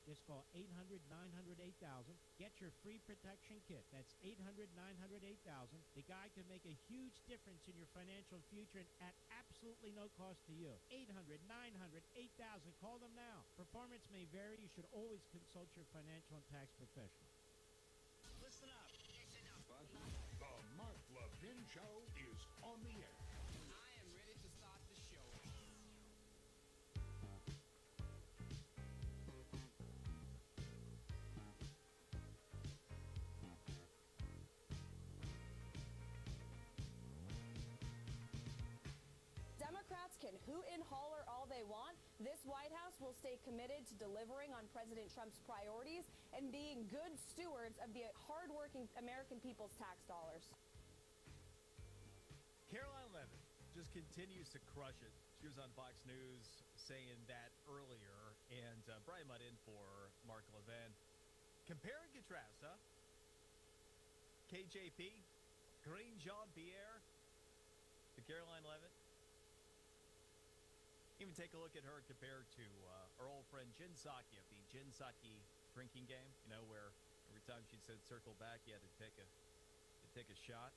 Just call 800-900-8000. Get your free protection kit. That's 800-900-8000. The guy can make a huge difference in your financial future and at absolutely no cost to you. 800-900-8000. Call them now. Performance may vary. You should always consult your financial and tax professional. Listen up. The Mark Levin Show is on the air. I am ready to start the show. Democrats can hoot and holler all they want. This White House will stay committed to delivering on President Trump's priorities and being good stewards of the hardworking American people's tax dollars. Caroline Levitt just continues to crush it. She was on Fox News saying that earlier, and Brian Mudd in for Mark Levin. Compare and contrast, huh? KJP, Green Jean-Pierre, to Caroline Levitt. Even take a look at her compared to our old friend Jen Psaki at the Jen Psaki drinking game, you know, where every time she said circle back, you had to take a shot,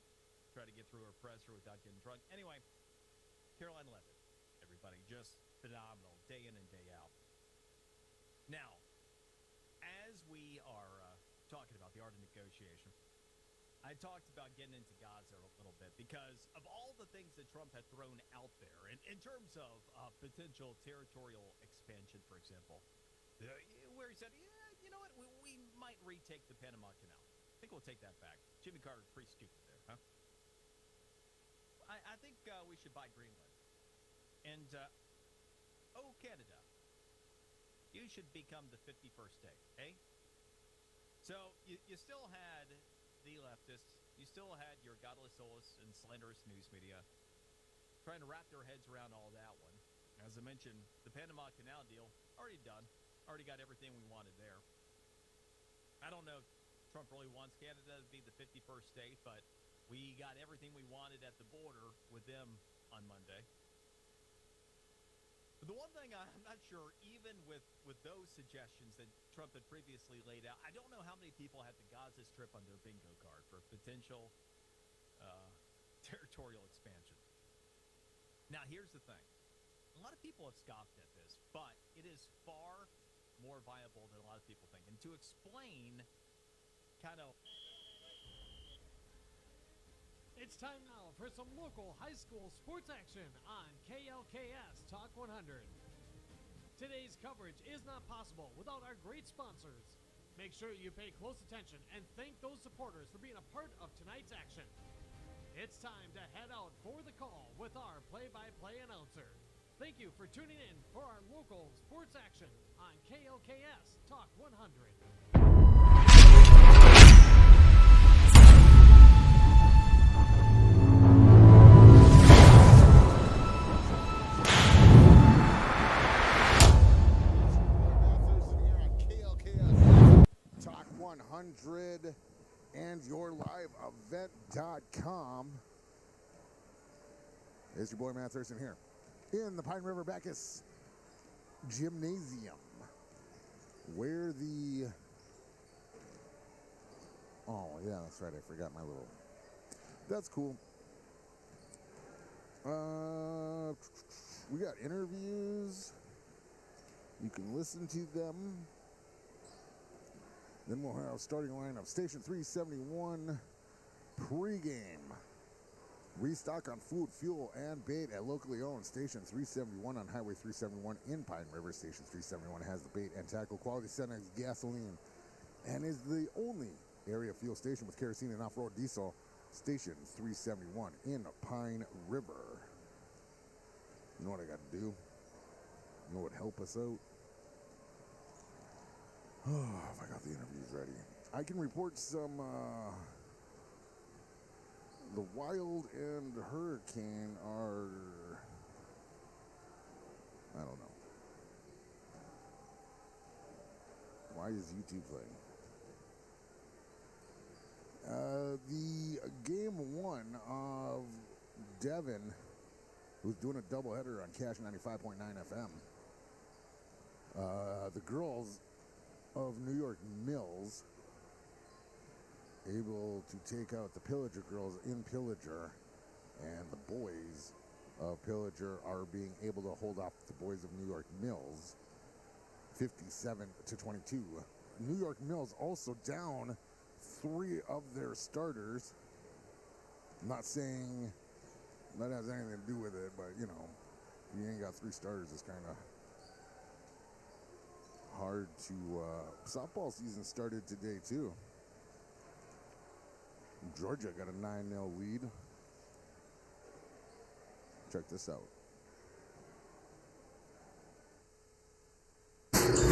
try to get through her presser without getting drunk. Anyway, Caroline Levitt, everybody, just phenomenal, day in and day out. Now, as we are talking about the art of negotiation, I talked about getting into Gaza a little bit because of all the things that Trump had thrown out there in terms of potential territorial expansion, for example, where he said, yeah, you know what, we might retake the Panama Canal. I think we'll take that back. Jimmy Carter's pretty stupid there, huh? I think we should buy Greenland. And, Canada, you should become the 51st state, eh? So you still had the leftists, you still had your godless soulless and slanderous news media trying to wrap their heads around all that one. As I mentioned, the Panama Canal deal, already done. Already got everything we wanted there. I don't know if Trump really wants Canada to be the 51st state, but we got everything we wanted at the border with them on Monday. But the one thing I'm not sure, even with those suggestions that Trump had previously laid out, I don't know how many people had the Gaza Strip on their bingo card for potential territorial expansion. Now, here's the thing. A lot of people have scoffed at this, but it is far more viable than a lot of people think. And to explain kind of... It's time now for some local high school sports action on KLKS Talk 100. Today's coverage is not possible without our great sponsors. Make sure you pay close attention and thank those supporters for being a part of tonight's action. It's time to head out for the call with our play-by-play announcer. Thank you for tuning in for our local sports action on KLKS Talk 100. Talk 100 and yourliveevent.com. It's your boy Matt Thurston here in the Pine River-Backus Gymnasium, where the... Oh, yeah, that's right. I forgot my little... That's cool. We got interviews. You can listen to them. Then we'll have starting lineup. Station 371 pregame. Restock on food, fuel, and bait at locally owned Station 371 on Highway 371 in Pine River. Station 371 has the bait and tackle quality Cenex gasoline and is the only area fuel station with kerosene and off-road diesel. Station 371 in Pine River. You know what I got to do? You know what would help us out? Oh, if I got the interviews ready. I can report some, the Wild and Hurricane are, I don't know. Why is YouTube playing? The game one of Devin, who's doing a doubleheader on Cash 95.9 FM. The girls of New York Mills able to take out the Pillager girls in Pillager, and the boys of Pillager are being able to hold off the boys of New York Mills 57-22. New York Mills also down 3 of their starters. I'm not saying that has anything to do with it, but you know, if you ain't got 3 starters, it's kind of hard to. Softball season started today too. Georgia got a 9-0 lead. Check this out.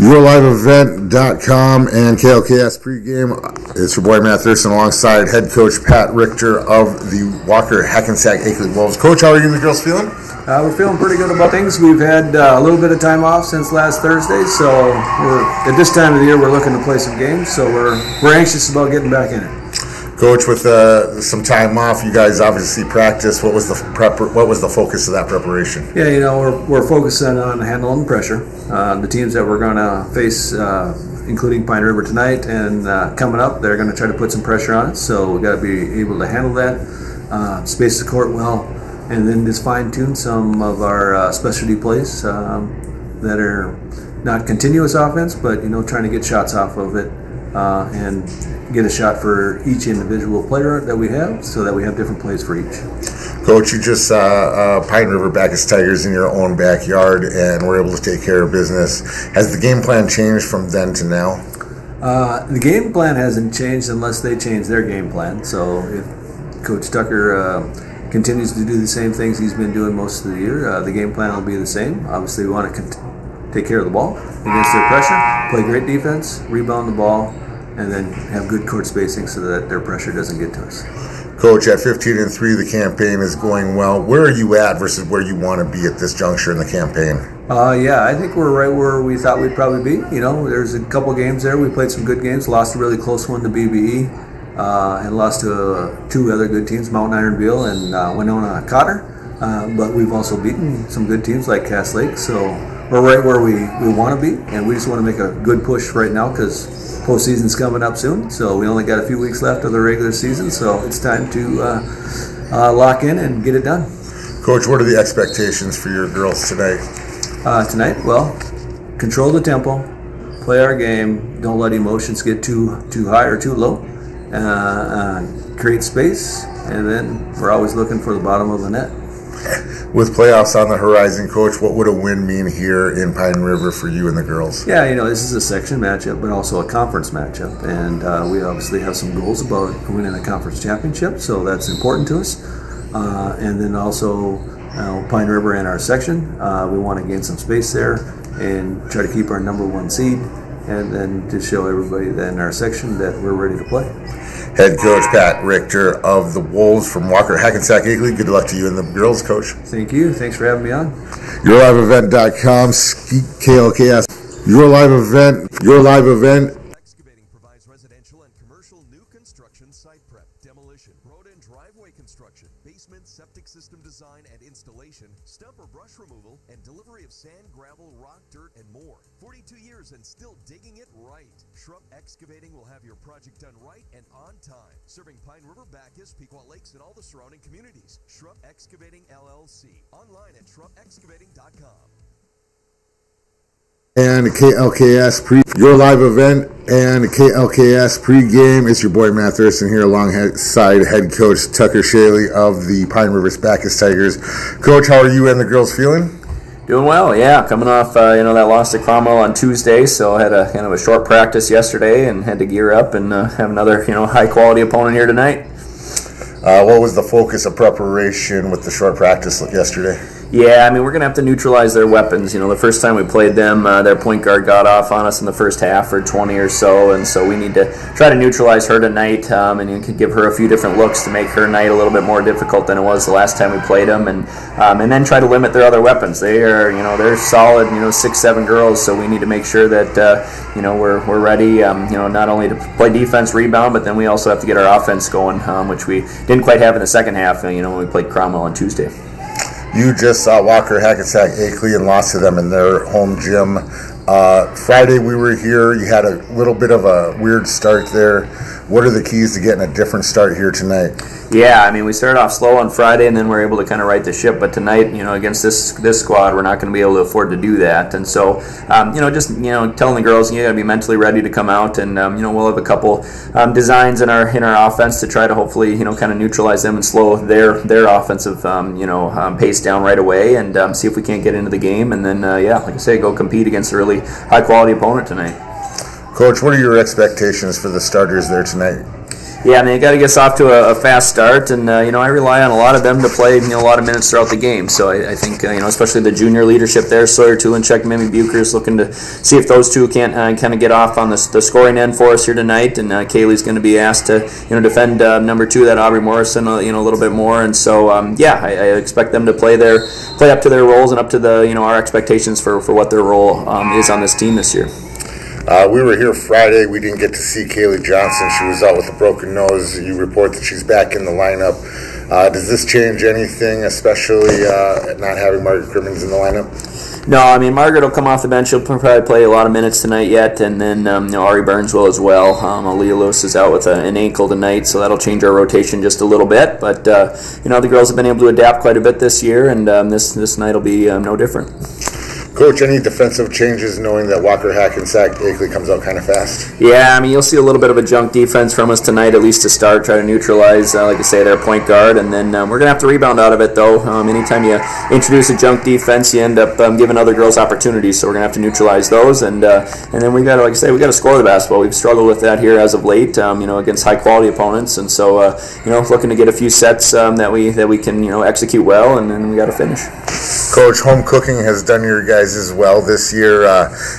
YourLiveEvent.com and KLKS pregame. It's your boy Matt Thurston alongside head coach Pat Richter of the Walker-Hackensack-Akeley Wolves. Coach, how are you and the girls feeling? We're feeling pretty good about things. We've had a little bit of time off since last Thursday, so we're at this time of the year we're looking to play some games. So we're anxious about getting back in it. Coach, with some time off, you guys obviously practiced. What was the focus of that preparation? Yeah, you know, we're focusing on handling pressure. The teams that we're going to face, including Pine River tonight and coming up, they're going to try to put some pressure on it. So we got to be able to handle that, space the court well, and then just fine tune some of our specialty plays that are not continuous offense, but you know, trying to get shots off of it and get a shot for each individual player that we have, so that we have different plays for each. Coach, you just saw Pine River-Backus Tigers in your own backyard and were able to take care of business. Has the game plan changed from then to now? The game plan hasn't changed unless they change their game plan. So if Coach Tucker continues to do the same things he's been doing most of the year, the game plan will be the same. Obviously, we want to take care of the ball against their pressure, play great defense, rebound the ball, and then have good court spacing so that their pressure doesn't get to us. Coach, at 15-3, the campaign is going well. Where are you at versus where you want to be at this juncture in the campaign? Yeah, I think we're right where we thought we'd probably be. You know, there's a couple games there. We played some good games, lost a really close one to BBE, and lost to 2 other good teams, Mount Ironville and Winona Cotter. But we've also beaten some good teams like Cass Lake, so we're right where we want to be, and we just want to make a good push right now because postseason's coming up soon. So we only got a few weeks left of the regular season, so it's time to lock in and get it done. Coach, what are the expectations for your girls tonight? Tonight, well, control the tempo, play our game, don't let emotions get too high or too low, create space, and then we're always looking for the bottom of the net. With playoffs on the horizon, Coach, what would a win mean here in Pine River for you and the girls? Yeah, you know, this is a section matchup, but also a conference matchup. And we obviously have some goals about winning a conference championship, so that's important to us. And then also Pine River in our section, we want to gain some space there and try to keep our number 1 seed, and then to show everybody that in our section that we're ready to play. Head coach Pat Richter of the Wolves from Walker-Hackensack-Akeley. Good luck to you and the girls, Coach. Thank you. Thanks for having me on. YourLiveEvent.com, KLKS. Your Live Event. Excavating provides residential and commercial new construction site prep, demolition, road and driveway construction, basement septic system design and installation, stump or brush removal, and delivery of sand, gravel, rock, dirt, and more. 42 years and still digging it right. Shrub Excavating will have your project done right and on time. Serving Pine River-Backus, Pequot Lakes, and all the surrounding communities. Shrub Excavating LLC. Online at shrubexcavating.com. And KLKS Your Live Event and KLKS pregame. It's your boy Matt Thurston here alongside head coach Tucker Shaley of the Pine River-Backus Tigers. Coach, how are you and the girls feeling? Doing well, yeah. Coming off, that loss to Cromwell on Tuesday, so I had a kind of a short practice yesterday and had to gear up and have another, high-quality opponent here tonight. What was the focus of preparation with the short practice yesterday? Yeah, we're going to have to neutralize their weapons. The first time we played them, their point guard got off on us in the first half for 20 or so, and so we need to try to neutralize her tonight, and you could give her a few different looks to make her night a little bit more difficult than it was the last time we played them, and then try to limit their other weapons. They are, they're solid, 6-7 girls, so we need to make sure that, we're ready, not only to play defense, rebound, but then we also have to get our offense going, which we didn't quite have in the second half, when we played Cromwell on Tuesday. You just saw Walker-Hackensack-Akeley and lost to them in their home gym. Friday we were here. You had a little bit of a weird start there. What are the keys to getting a different start here tonight? Yeah, I mean, we started off slow on Friday, and then we're able to kind of right the ship. But tonight, against this squad, we're not going to be able to afford to do that. And so, telling the girls, you got to be mentally ready to come out, and we'll have a couple designs in our offense to try to hopefully kind of neutralize them and slow their offensive pace down right away, and see if we can't get into the game. And then, like I say, go compete against a really high quality opponent tonight. Coach, what are your expectations for the starters there tonight? Yeah, I mean, you got to get us off to a fast start, and I rely on a lot of them to play a lot of minutes throughout the game. So I think especially the junior leadership there, Sawyer Tulinchek, Mimi Bucher's looking to see if those two can't kind of get off on the scoring end for us here tonight. And Kaylee's going to be asked to defend number 2, that Aubrey Morrison, a little bit more. And so I expect them to play up to their roles and up to our expectations for what their role is on this team this year. We were here Friday. We didn't get to see Kaylee Johnson. She was out with a broken nose. You report that she's back in the lineup. Does this change anything, especially not having Margaret Crimmins in the lineup? No, I mean, Margaret will come off the bench. She'll probably play a lot of minutes tonight yet, and then Ari Burns will as well. Aaliyah Lewis is out with an ankle tonight, so that'll change our rotation just a little bit. But the girls have been able to adapt quite a bit this year, and this night will be no different. Coach, any defensive changes knowing that Walker-Hackensack-Akeley comes out kind of fast? Yeah, I mean, you'll see a little bit of a junk defense from us tonight, at least to start, try to neutralize, like I say, their point guard, and then we're going to have to rebound out of it, though. Anytime you introduce a junk defense, you end up giving other girls opportunities, so we're going to have to neutralize those, and then we got to, like I say, we got to score the basketball. We've struggled with that here as of late, against high-quality opponents, and so, looking to get a few sets that we can, execute well, and then we got to finish. Coach, home cooking has done your guys as well this year.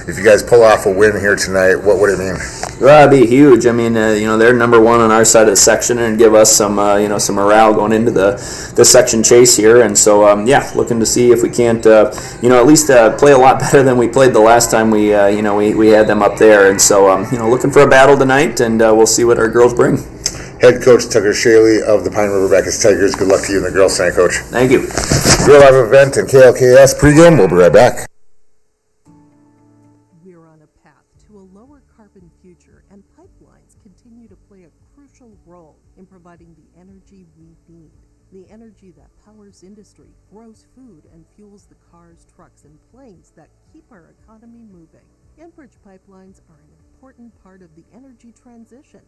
If you guys pull off a win here tonight, what would it mean? Well, it'd be huge. I mean, they're number 1 on our side of the section, and give us some morale going into the section chase here. And so, looking to see if we can't, at least play a lot better than we played the last time we had them up there. And so, looking for a battle tonight, and we'll see what our girls bring. Head coach Tucker Shaley of the Pine River-Backus Tigers. Good luck to you and the girls tonight, Coach. Thank you. Real live event and KLKS pregame. We'll be right back. We're on a path to a lower carbon future, and pipelines continue to play a crucial role in providing the energy we need. The energy that powers industry, grows food, and fuels the cars, trucks, and planes that keep our economy moving. Enbridge pipelines are an important part of the energy transition.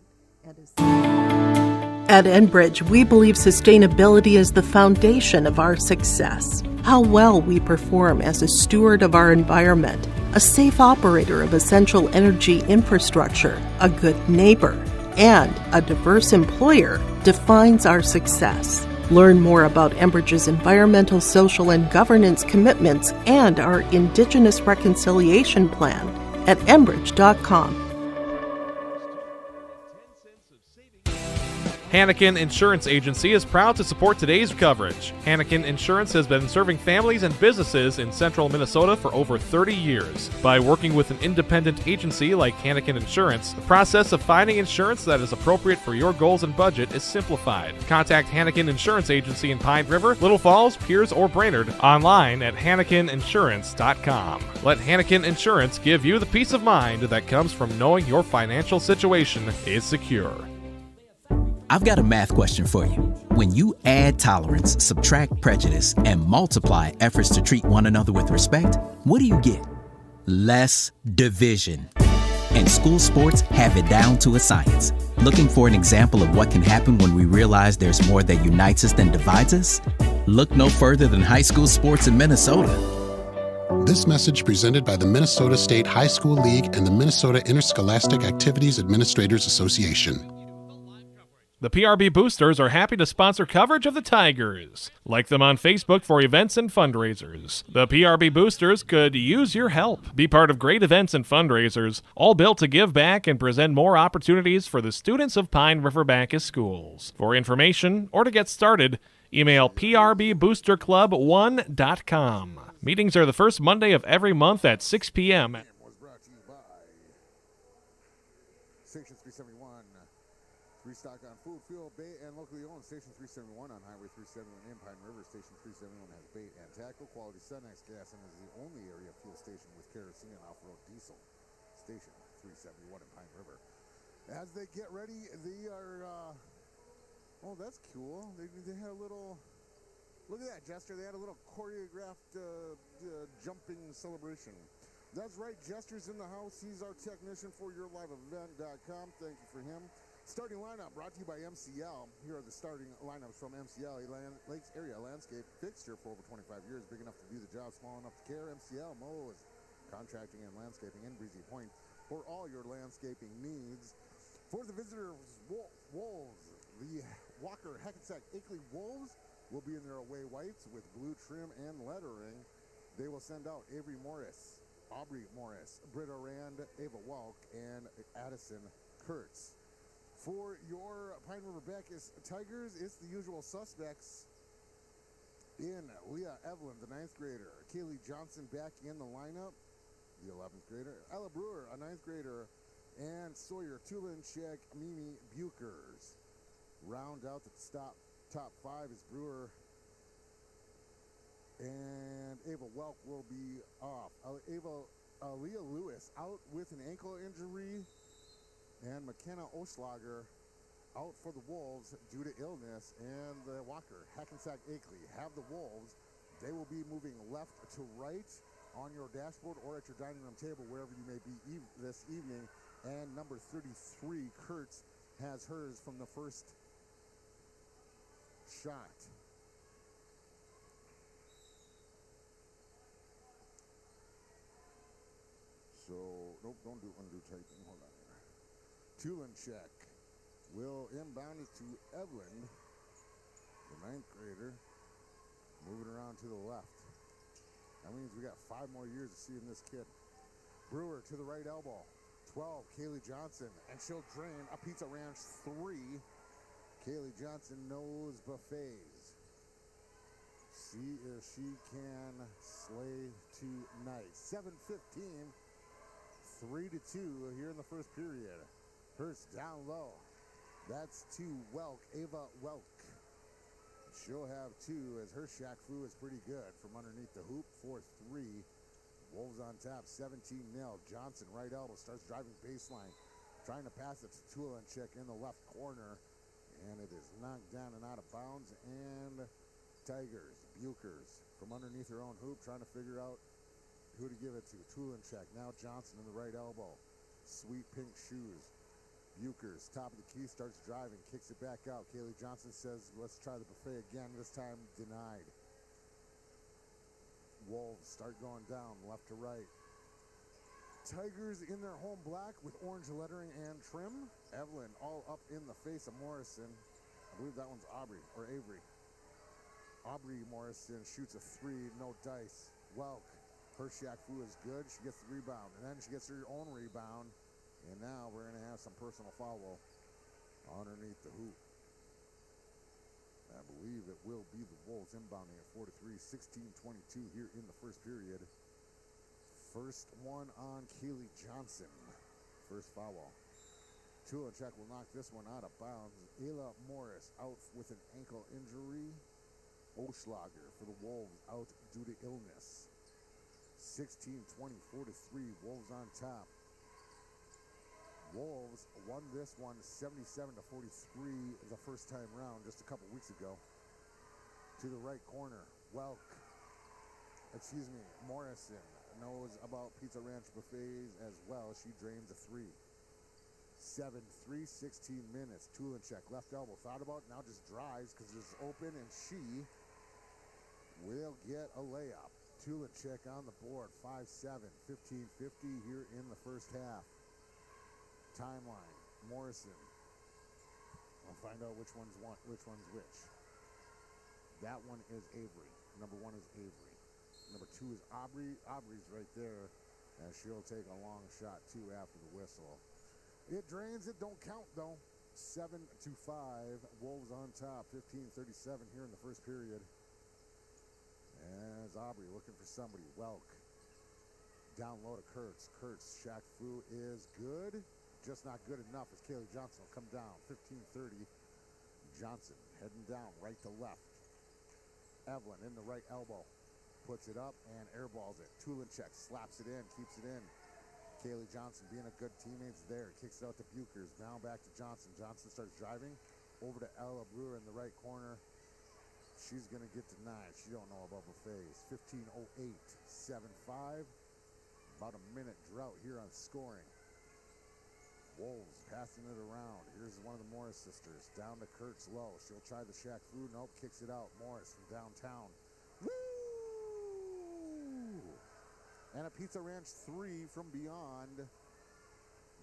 At Enbridge, we believe sustainability is the foundation of our success. How well we perform as a steward of our environment, a safe operator of essential energy infrastructure, a good neighbor, and a diverse employer defines our success. Learn more about Enbridge's environmental, social, and governance commitments and our Indigenous Reconciliation Plan at enbridge.com. Hannikin Insurance Agency is proud to support today's coverage. Hannikin Insurance has been serving families and businesses in central Minnesota for over 30 years. By working with an independent agency like Hannikin Insurance, the process of finding insurance that is appropriate for your goals and budget is simplified. Contact Hannikin Insurance Agency in Pine River, Little Falls, Pierce, or Brainerd online at HannikinInsurance.com. Let Hannikin Insurance give you the peace of mind that comes from knowing your financial situation is secure. I've got a math question for you. When you add tolerance, subtract prejudice, and multiply efforts to treat one another with respect, what do you get? Less division. And school sports have it down to a science. Looking for an example of what can happen when we realize there's more that unites us than divides us? Look no further than high school sports in Minnesota. This message presented by the Minnesota State High School League and the Minnesota Interscholastic Activities Administrators Association. The PRB Boosters are happy to sponsor coverage of the Tigers. Like them on Facebook for events and fundraisers. The PRB Boosters could use your help. Be part of great events and fundraisers, all built to give back and present more opportunities for the students of Pine River-Backus schools. For information or to get started, email prboosterclub1.com. Meetings are the first Monday of every month at 6 p.m. Was brought to you by Station 371. Restock on food, fuel, bait, and locally owned. Station 371 on Highway 371 in Pine River. Station 371 has bait and tackle. Quality Sunex gas and is the only area fuel station with kerosene and off-road diesel. Station 371 in Pine River. As they get ready, they are, oh, that's cool. They had a little, look at that, Jester. They had a little choreographed jumping celebration. That's right, Jester's in the house. He's our technician for YourLiveEvent.com. Thank you for him. Starting lineup brought to you by MCL. Here are the starting lineups from MCL, a Lakes area landscape fixture for over 25 years. Big enough to do the job, small enough to care. MCL mows, contracting and landscaping in Breezy Point for all your landscaping needs. For the visitors, Wolves, the Walker-Hackensack-Akeley Wolves will be in their away whites with blue trim and lettering. They will send out Avery Morris, Aubrey Morris, Britta Rand, Ava Walk, and Addison Kurtz. For your Pine River-Backus Tigers, it's the usual suspects in Leah Evelyn, the 9th grader, Kaylee Johnson back in the lineup, the 11th grader, Ella Brewer, a 9th grader, and Sawyer Tulinchek, Mimi Bukers. Round out the top 5 is Brewer, and Ava Welk will be off. Leah Lewis out with an ankle injury. And McKenna Oschlager out for the Wolves due to illness. And the Walker-Hackensack-Akeley have the Wolves. They will be moving left to right on your dashboard or at your dining room table, wherever you may be this evening. And number 33, Kurtz, has hers from the first shot. So, nope, don't undo typing. Hold on. Tulinchek will inbound it to Evelyn, the 9th grader, moving around to the left. That means we got 5 more years of seeing this kid. Brewer to the right elbow. 12, Kaylee Johnson, and she'll drain a Pizza Ranch 3. Kaylee Johnson knows buffets. See if she can slay tonight. 7:15, 3-2 here in the first period. Hurst down low. That's to Welk, Ava Welk. She'll have 2 as her shack flu is pretty good from underneath the hoop. 4-3. Wolves on top, 17-0. Johnson, right elbow, starts driving baseline. Trying to pass it to Tulinchek in the left corner. And it is knocked down and out of bounds. And Tigers, Bukers, from underneath her own hoop, trying to figure out who to give it to. Tulinchek, now Johnson in the right elbow. Sweet pink shoes. Bukers, top of the key, starts driving, kicks it back out. Kaylee Johnson says, let's try the buffet again, this time denied. Wolves start going down, left to right. Tigers in their home black with orange lettering and trim. Evelyn all up in the face of Morrison. I believe that one's Aubrey, or Avery. Aubrey Morrison shoots a 3, no dice. Welk, her shack foo is good, she gets the rebound, and then she gets her own rebound. And now we're going to have some personal foul underneath the hoop. I believe it will be the Wolves inbounding at 4-3, 16-22 here in the first period. First one on Kaylee Johnson. First foul. Tulinchek will knock this one out of bounds. Ayla Morris out with an ankle injury. Oschlager for the Wolves out due to illness. 16-20, 4-3, Wolves on top. Wolves won this one 77-43 the first time round just a couple weeks ago. To the right corner, Morrison knows about Pizza Ranch buffets as well. She drains a 3. 7-3, 16 minutes. Tulinchek, left elbow, thought about it, now just drives because it's open, and she will get a layup. Tulinchek on the board, 5-7, 15-50 here in the first half. Timeline, Morrison. I'll find out which one's which. That one is Avery. Number 1 is Avery. Number 2 is Aubrey. Aubrey's right there, and she'll take a long shot too after the whistle. It drains, it don't count though. 7-5, Wolves on top, 15-37 here in the first period. As Aubrey looking for somebody. Welk down low to Kurtz. Kurtz, Shaq Fu is good. just not good enough as Kaylee Johnson will come down. 15-30. Johnson heading down right to left. Evelyn in the right elbow. Puts it up and airballs it. Tulinchek slaps it in, keeps it in. Kaylee Johnson being a good teammate there. Kicks it out to Buchers. Now back to Johnson. Johnson starts driving over to Ella Brewer in the right corner. She's going to get denied. She don't know about buffets. 15:08, 7-5. About a minute drought here on scoring. Wolves passing it around. Here's one of the Morris sisters. Down to Kurtz low. She'll try the Shack Fu. Nope, kicks it out. Morris from downtown. Woo! And a Pizza Ranch 3 from beyond.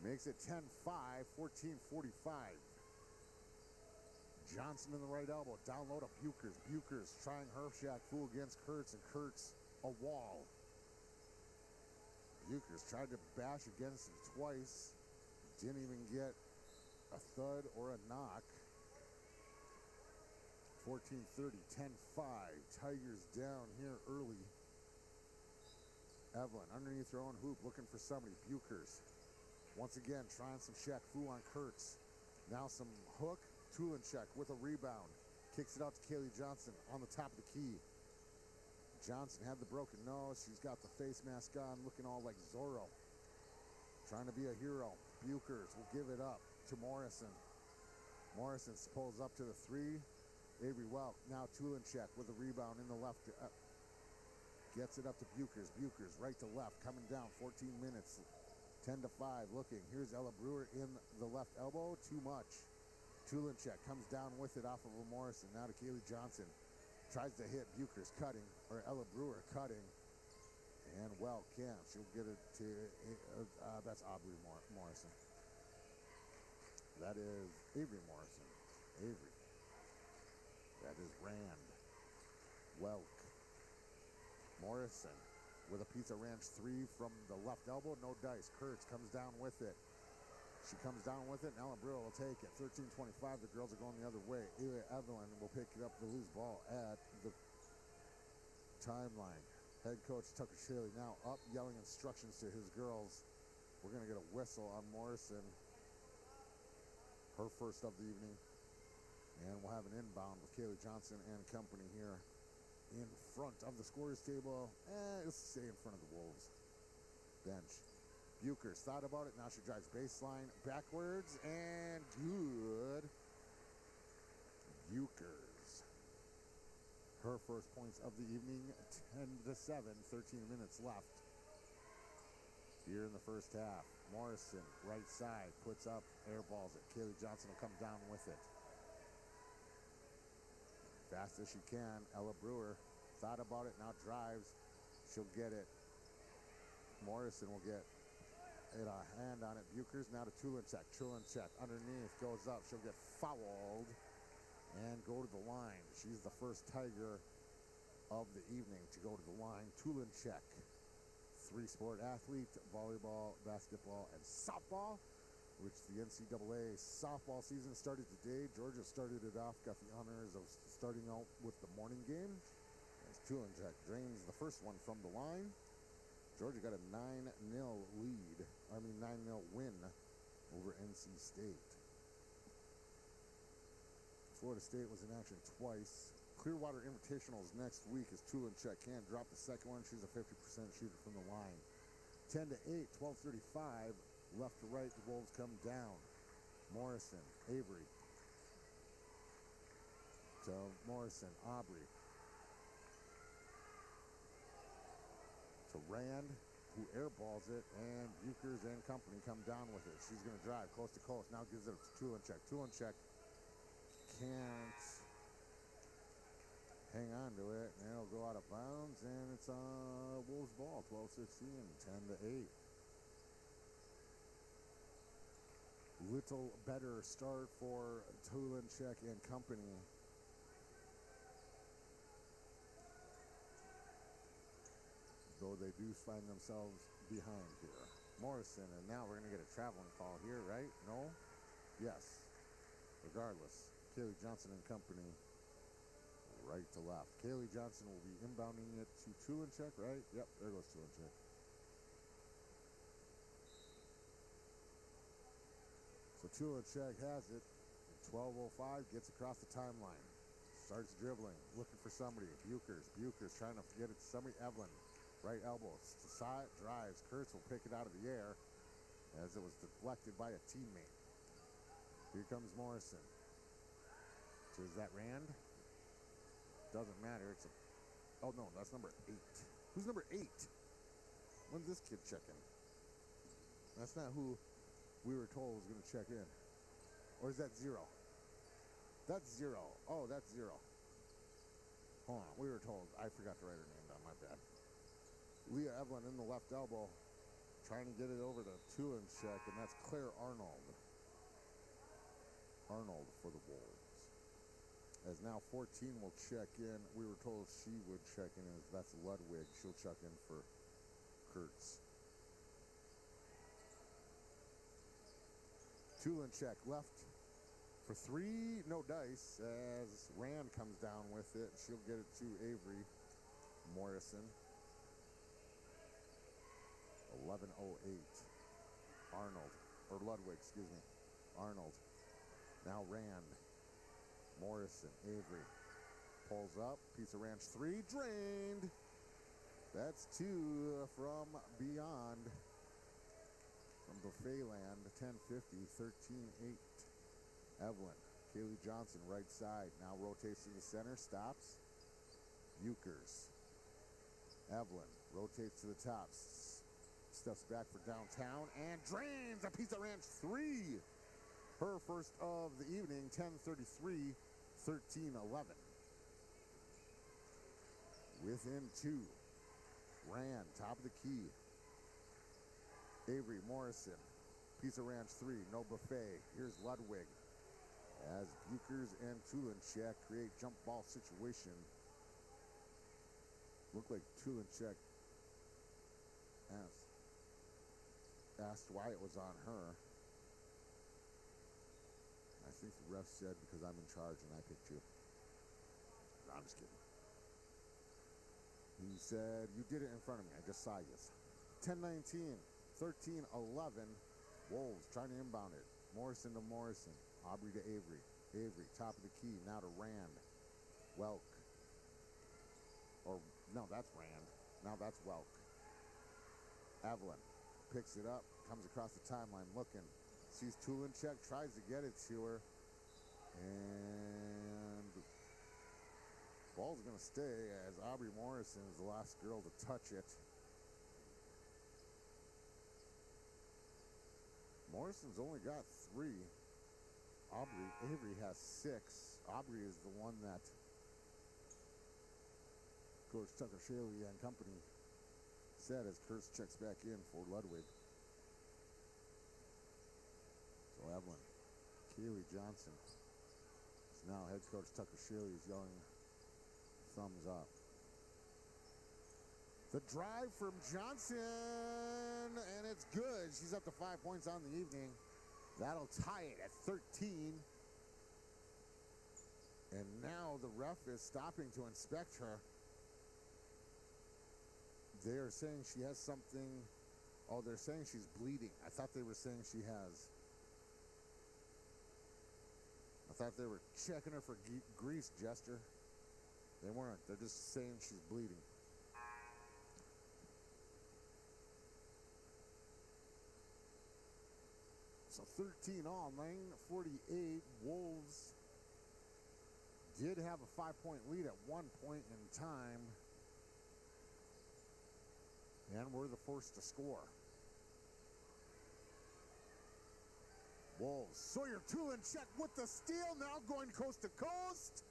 Makes it 10-5, 14:45. Johnson in the right elbow. Down low to Buchers. Buchers trying her Shack Fu against Kurtz, and Kurtz a wall. Buchers tried to bash against him twice. Didn't even get a thud or a knock. 14:30, 10-5. Tigers down here early. Evelyn underneath her own hoop looking for somebody. Buchers once again trying some Shack Fu on Kurtz. Now some hook. Tulinchek with a rebound. Kicks it out to Kaylee Johnson on the top of the key. Johnson had the broken nose. She's got the face mask on, looking all like Zorro. Trying to be a hero. Buchers will give it up to Morrison. Morrison pulls up to the three. Avery Welk. Now Tulinchek with a rebound in the left. Gets it up to Buchers. Buchers right to left. Coming down 14 minutes. 10-5 looking. Here's Ella Brewer in the left elbow. Too much. Tulinchek comes down with it off of a Morrison. Now to Kaylee Johnson. Tries to hit Buchers cutting, or Ella Brewer cutting. And well, can't. She'll get it to, that's Aubrey Morrison. That is Avery Morrison. Avery. That is Rand. Welk. Morrison with a Pizza Ranch 3 from the left elbow. No dice. Kurtz comes down with it. She comes down with it, and Ellen Brewer will take it. 13:25, the girls are going the other way. Evelyn will pick it up the loose ball at the timeline. Head coach Tucker Shaley now up, yelling instructions to his girls. We're going to get a whistle on Morrison. Her first of the evening. And we'll have an inbound with Kaylee Johnson and company here in front of the scorer's table. Let's stay in front of the Wolves bench. Buchers thought about it. Now she drives baseline backwards, and good. Buchers. Her first points of the evening, 10-7, 13 minutes left here in the first half. Morrison, right side, puts up, air balls it. Kaylee Johnson will come down with it. Fast as she can. Ella Brewer thought about it, now drives. She'll get it. Morrison will get a hand on it. Buchers now to Tulinchek. Tulinchek underneath, goes up. She'll get fouled and go to the line. She's the first Tiger of the evening to go to the line. Tulinchek, three-sport athlete, volleyball, basketball, and softball, which the NCAA softball season started today. Georgia started it off, got the honors of starting out with the morning game. As Tulinchek drains the first one from the line. Georgia got a 9-0 win over NC State. Florida State was in action twice. Clearwater Invitationals next week as Tulinchek can't drop the second one. She's a 50% shooter from the line. 10-8, 12:35 left to right. The Wolves come down. Morrison, Avery. To Morrison, Aubrey. To Rand, who airballs it, and Buchers and company come down with it. She's going to drive coast to coast. Now gives it to Tulinchek. Tulinchek can't hang on to it, and it'll go out of bounds, and it's Wolves ball, 12-16, 10-8. Little better start for Tulinchek and company. Though they do find themselves behind here. Morrison, and now we're going to get a traveling call here, right? No? Yes. Regardless, Kaylee Johnson and company, right to left. Kaylee Johnson will be inbounding it to Tulinchek, right? Yep, there goes Tulinchek. But Tulinchek has it. 12:05 gets across the timeline. Starts dribbling, looking for somebody. Buchers trying to get it to somebody. Evelyn, right elbow, side drives. Kurtz will pick it out of the air as it was deflected by a teammate. Here comes Morrison. So is that Rand? Doesn't matter. It's a. Oh no, that's number 8. Who's number 8? When's this kid check in? That's not who we were told was going to check in. Or is that 0? That's 0. Oh, that's 0. Hold on. We were told. I forgot to write her name down. My bad. Leah Evelyn in the left elbow. Trying to get it over to Tulinchek, and that's Claire Arnold. Arnold for the Wolves. As now 14 will check in. We were told she would check in. As that's Ludwig. She'll check in for Kurtz. Tulinchek left for 3, no dice, as Rand comes down with it. She'll get it to Avery Morrison. 11:08. Arnold, or Ludwig, excuse me. Arnold. Now Rand. Morrison, Avery. Pulls up, piece of ranch 3, drained. That's 2 from beyond. From Buffet Land, 10:50, 13:08. Evelyn, Kaylee Johnson, right side, now rotates to the center, stops. Buchers. Evelyn rotates to the top, steps back for downtown, and drains a piece of ranch 3. Her first of the evening, 10:33, 13:11. Within 2. Rand, top of the key. Avery Morrison, piece of ranch 3, no buffet. Here's Ludwig. As Buchers and Tulinchek create jump ball situation. Looked like Tulinchek asked why it was on her. I think the ref said because I'm in charge and I picked you. No, I'm just kidding. He said, you did it in front of me. I just saw you. 10:19, 13:11. Wolves trying to inbound it. Morrison to Morrison. Aubrey to Avery. Avery, top of the key. Now to Rand. Welk. Or, no, that's Rand. Now that's Welk. Evelyn picks it up. Comes across the timeline looking. Sees Tulinchek. Tries to get it to her. And the ball's going to stay as Aubrey Morrison is the last girl to touch it. Morrison's only got 3. Avery has 6. Aubrey is the one that Coach Tucker Shaley and company said as Kurtz checks back in for Ludwig. So Evelyn, Kaylee Johnson is now head coach Tucker Shaley is yelling thumbs up. The drive from Johnson, and it's good. She's up to 5 points on the evening. That'll tie it at 13. And now the ref is stopping to inspect her. They are saying she has something. Oh, they're saying she's bleeding. I thought they were saying she has. I thought they were checking her for grease, Jester. They weren't. They're just saying she's bleeding. So 13 all, 9:48. Wolves did have a 5-point lead at one point in time. And were the first to score. Wolves. Sawyer Tulinchek with the steal, now going coast to coast.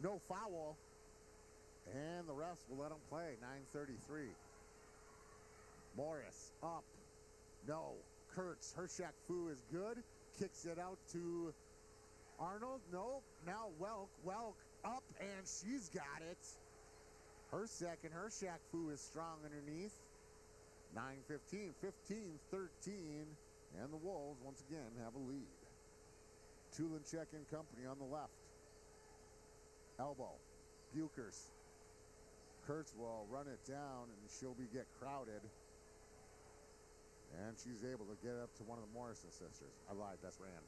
No foul. And the refs will let him play. 9:33. Morris up. No. Kurtz. Hershak Fu is good. Kicks it out to Arnold. Nope. Now Welk up, and she's got it. Her second. Hershak Fu is strong underneath. 9:15. 15-13. And the Wolves, once again, have a lead. Tulinchek and company on the left. Elbow. Buchers. Kurtz will run it down, and she'll get crowded. And she's able to get up to one of the Morrison sisters. I lied, that's Rand.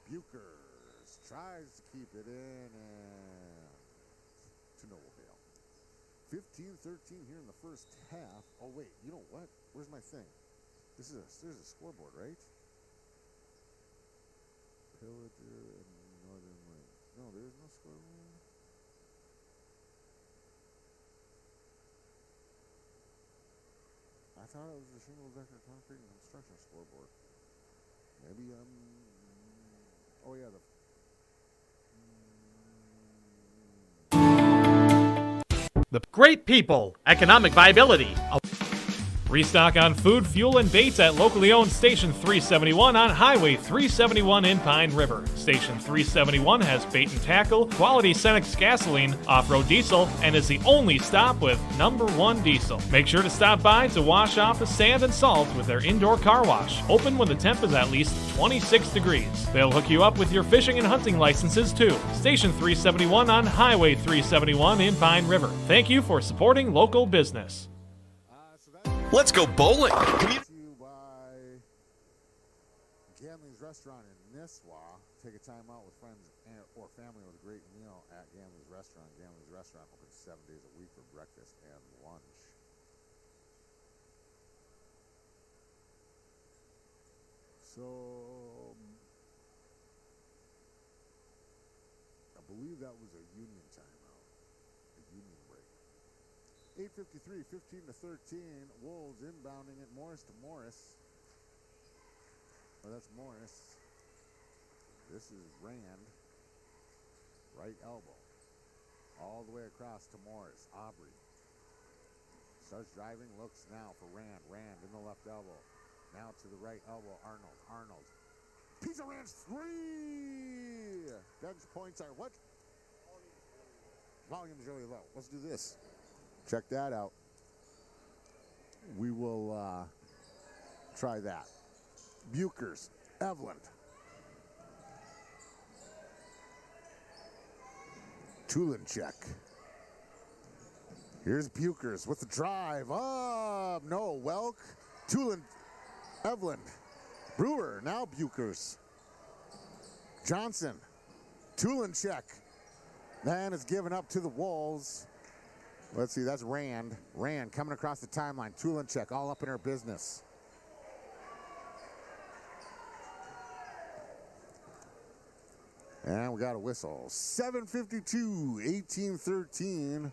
Bukers tries to keep it in and to no avail. 15-13 here in the first half. Oh wait, you know what? Where's my thing? There's a scoreboard, right? Pillager and Northern Light. No, there's no scoreboard. I thought it was the Shingle Decker Concrete and Construction scoreboard. Maybe oh yeah, The great people, economic viability. Restock on food, fuel, and baits at locally owned Station 371 on Highway 371 in Pine River. Station 371 has bait and tackle, quality Cenex gasoline, off-road diesel, and is the only stop with #1 diesel. Make sure to stop by to wash off the sand and salt with their indoor car wash, open when the temp is at least 26 degrees. They'll hook you up with your fishing and hunting licenses too. Station 371 on Highway 371 in Pine River. Thank you for supporting local business. Let's go bowling. to you by Ganley's Restaurant in Nisswa. Take a time out with friends or family with a great meal at Ganley's Restaurant. Ganley's Restaurant open 7 days a week for breakfast and lunch. So, I believe that was a union timeout, a union break. 8:53, 15-13. Wolves inbounding it. Morris to Morris. Well, that's Morris. This is Rand. Right elbow. All the way across to Morris. Aubrey. Starts driving. Looks now for Rand. Rand in the left elbow. Now to the right elbow. Arnold. Arnold. Pizza Ranch 3. Ben's points are what? Volume's really low. Let's do this. Check that out. We will try that. Bukers, Evelyn. Tulinchek. Here's Bukers with the drive. No, Welk. Tulin, Evelyn. Brewer, now Bukers. Johnson. Tulinchek. Man is given up to the Wolves. Let's see, that's Rand. Rand coming across the timeline. Tulinchek all up in her business. And we got a whistle. 7:52, 18-13.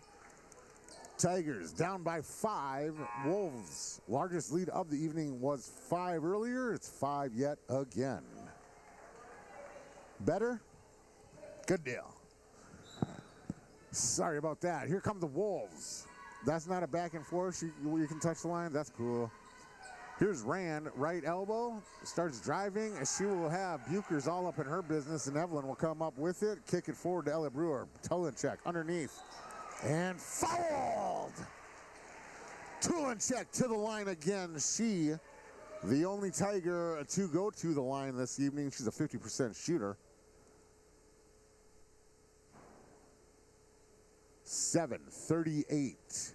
Tigers down by 5. Wolves, largest lead of the evening was 5 earlier. It's 5 yet again. Better? Good deal. Sorry about that. Here come the Wolves. That's not a back and forth. You can touch the line. That's cool. Here's Rand, right elbow. Starts driving. And she will have Bukers all up in her business, and Evelyn will come up with it. Kick it forward to Ella Brewer. Tulinchek underneath. And fouled! Tulinchek to the line again. She, the only Tiger to go to the line this evening. She's a 50% shooter. 7:38.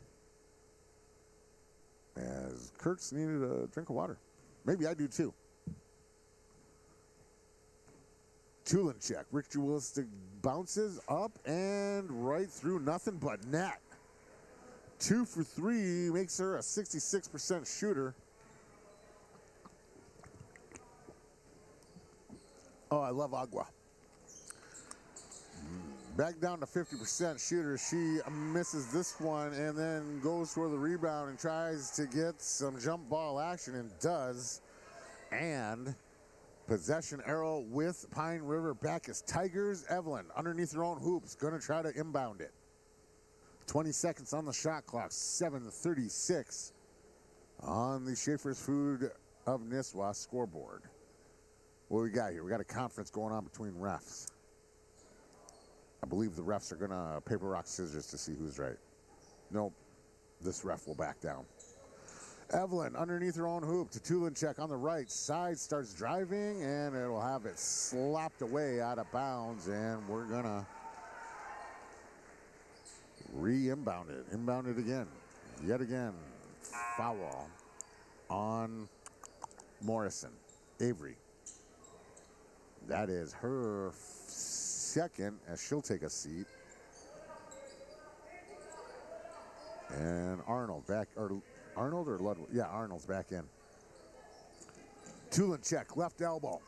As Kurtz needed a drink of water. Maybe I do too. Tulinchek. Ritualistic bounces up and right through nothing but net. 2 for 3 makes her a 66% shooter. Oh, I love Agua. Back down to 50% shooter. She misses this one and then goes for the rebound and tries to get some jump ball action and does. And possession arrow with Pine River-Backus. Tigers, Evelyn underneath her own hoops. Going to try to inbound it. 20 seconds on the shot clock. 7:36 on the Schaefer's Food of Nisswa scoreboard. What do we got here? We got a conference going on between refs. I believe the refs are going to paper, rock, scissors to see who's right. Nope. This ref will back down. Evelyn underneath her own hoop to Tulinchek on the right side. Starts driving, and it'll have it slapped away out of bounds, and we're going to re-inbound it. Inbound it again. Yet again. Foul. on Morrison. Avery. That is her second as she'll take a seat. And Arnold back, or Arnold or Ludwig? Yeah, Arnold's back in. Tulinchek, left elbow.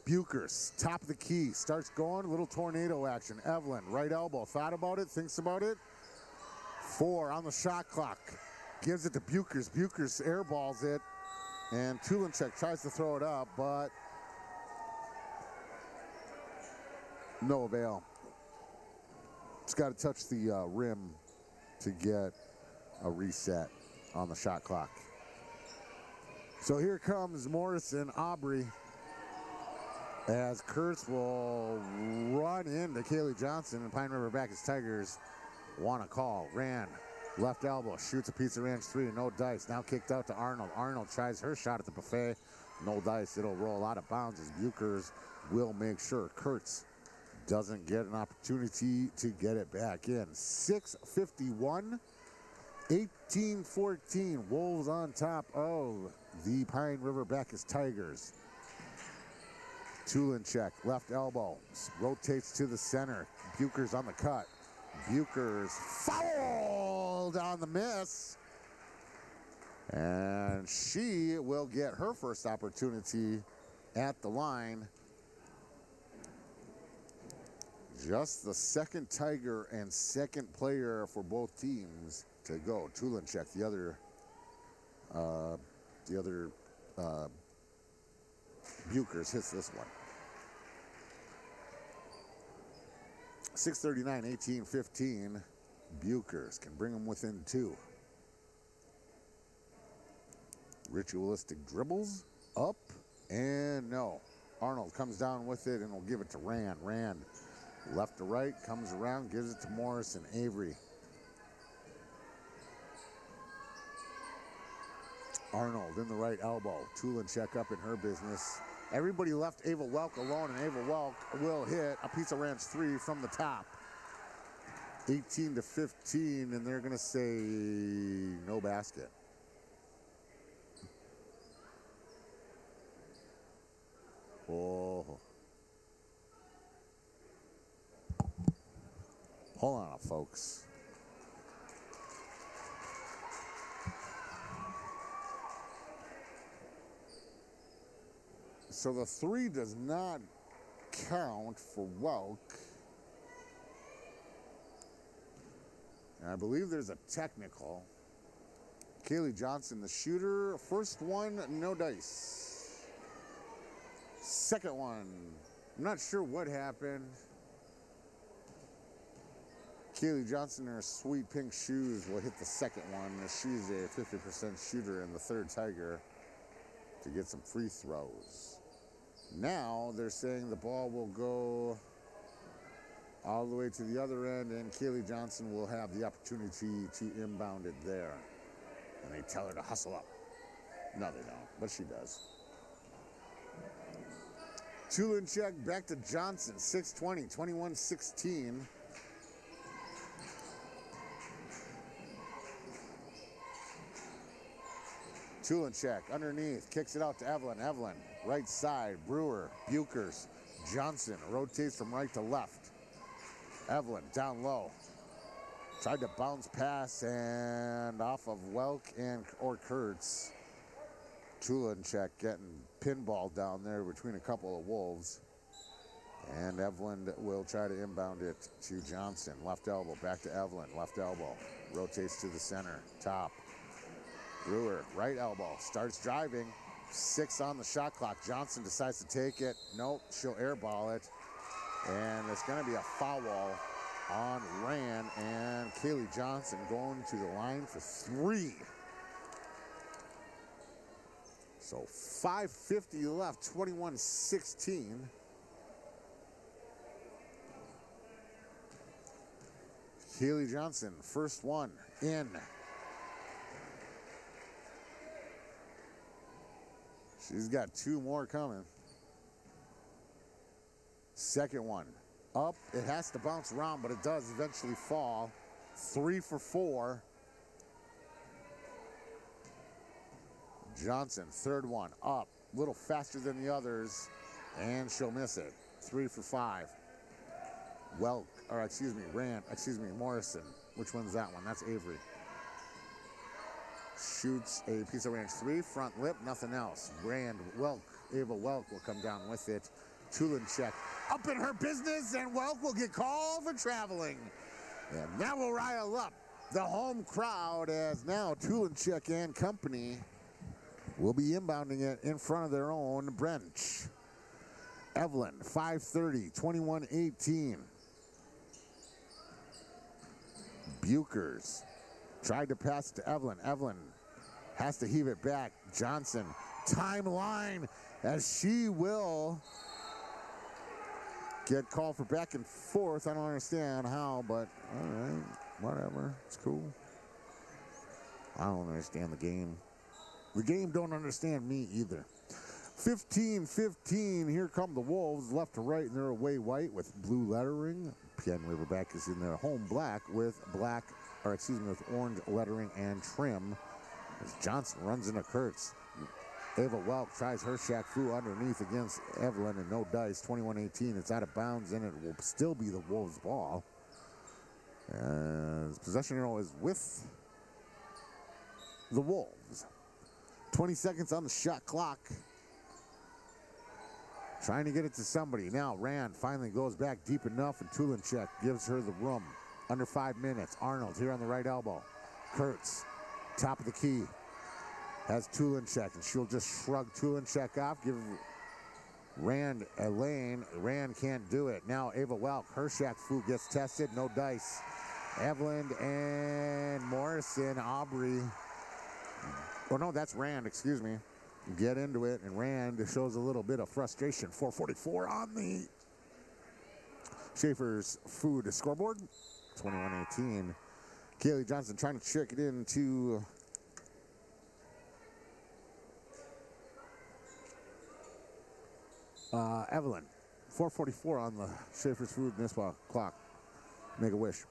Bukers, top of the key, starts going, little tornado action. Evelyn, right elbow, thought about it, thinks about it. 4 on the shot clock. Gives it to Bukers. Bukers airballs it. And Tulinchek tries to throw it up, but no avail. It's got to touch the rim to get a reset on the shot clock. So here comes Morrison, Aubrey, as Kurtz will run into Kaylee Johnson, and Pine River-Backus Tigers want a call. Ran, left elbow, shoots a Pizza Ranch 3, no dice. Now kicked out to Arnold. Arnold tries her shot at the buffet, no dice. It'll roll out of bounds as Bukers will make sure Kurtz doesn't get an opportunity to get it back in. 6:51, 18-14. Wolves on top of the Pine River-Backus Tigers. Tulinchek, left elbow, rotates to the center. Bukers on the cut. Bukers fouled on the miss. And she will get her first opportunity at the line. Just the second Tiger and second player for both teams to go. Tulinchek, the other Bukers hits this one. 6:39, 18-15. Bukers can bring them within 2. Ritualistic dribbles up and no. Arnold comes down with it and will give it to Rand. Rand left to right, comes around, gives it to Morrison. Avery. Arnold in the right elbow. Tulinchek up in her business. Everybody left Ava Welk alone, and Ava Welk will hit a Pizza Ranch 3 from the top. 18-15, and they're going to say no basket. Oh. Hold on, folks. So the 3 does not count for Welk. And I believe there's a technical. Kaylee Johnson, the shooter. First one, no dice. Second one, I'm not sure what happened. Kaylee Johnson in her sweet pink shoes will hit the second one. She's a 50% shooter in the third Tiger to get some free throws. Now they're saying the ball will go all the way to the other end, and Kaylee Johnson will have the opportunity to inbound it there. And they tell her to hustle up. No, they don't, but she does. Tulinchek back to Johnson, 6:20, 21-16. Tulinchek underneath, kicks it out to Evelyn. Evelyn, right side, Brewer, Bukers, Johnson rotates from right to left. Evelyn down low. Tried to bounce pass and off of Welk or Kurtz. Tulinchek getting pinball down there between a couple of Wolves. And Evelyn will try to inbound it to Johnson. Left elbow, back to Evelyn. Left elbow, rotates to the center, top. Brewer, right elbow, starts driving. 6 on the shot clock. Johnson decides to take it. Nope, she'll airball it. And it's going to be a foul on Rand, and Kaylee Johnson going to the line for 3. So 5:50 left, 21-16. Kaylee Johnson, first one in. She's got 2 more coming. Second one up. It has to bounce around, but it does eventually fall. 3 for 4. Johnson, third one, up. A little faster than the others, and she'll miss it. 3 for 5. Morrison. Which one's that one? That's Avery. Shoots a piece of range 3, front lip, nothing else. Ava Welk will come down with it. Tulinchek up in her business, and Welk will get called for traveling. And that will rile up the home crowd, as now Tulinchek and company will be inbounding it in front of their own bench. Evelyn, 5:30, 21-18. Bukers tried to pass to Evelyn. Evelyn has to heave it back. Johnson, timeline, as she will get called for back and forth. I don't understand how, but all right, whatever. It's cool. I don't understand the game. The game don't understand me either. 15-15. Here come the Wolves, left to right, and they're away white with blue lettering. Again, River-Backus in their home black with with orange lettering and trim. As Johnson runs into Kurtz. Ava Welk tries her shack fu underneath against Evelyn, and no dice. 21-18. It's out of bounds, and it will still be the Wolves' ball. As possession arrow is with the Wolves. 20 seconds on the shot clock. Trying to get it to somebody. Now Rand finally goes back deep enough, and Tulinchek gives her the room. Under 5 minutes. Arnold here on the right elbow. Kurtz, top of the key, has Tulinchek, and she'll just shrug Tulinchek off, give Rand a lane. Rand can't do it. Now Ava Welk, her shack fu gets tested. No dice. Evelyn and Morrison, Aubrey. Oh no, that's Rand, excuse me. Get into it, and Rand shows a little bit of frustration. 4:44 on the Schaefer's Food scoreboard. 21-18. Kaylee Johnson trying to check it into Evelyn. 4:44 on the Schaefer's Food Niswa clock. Make a wish.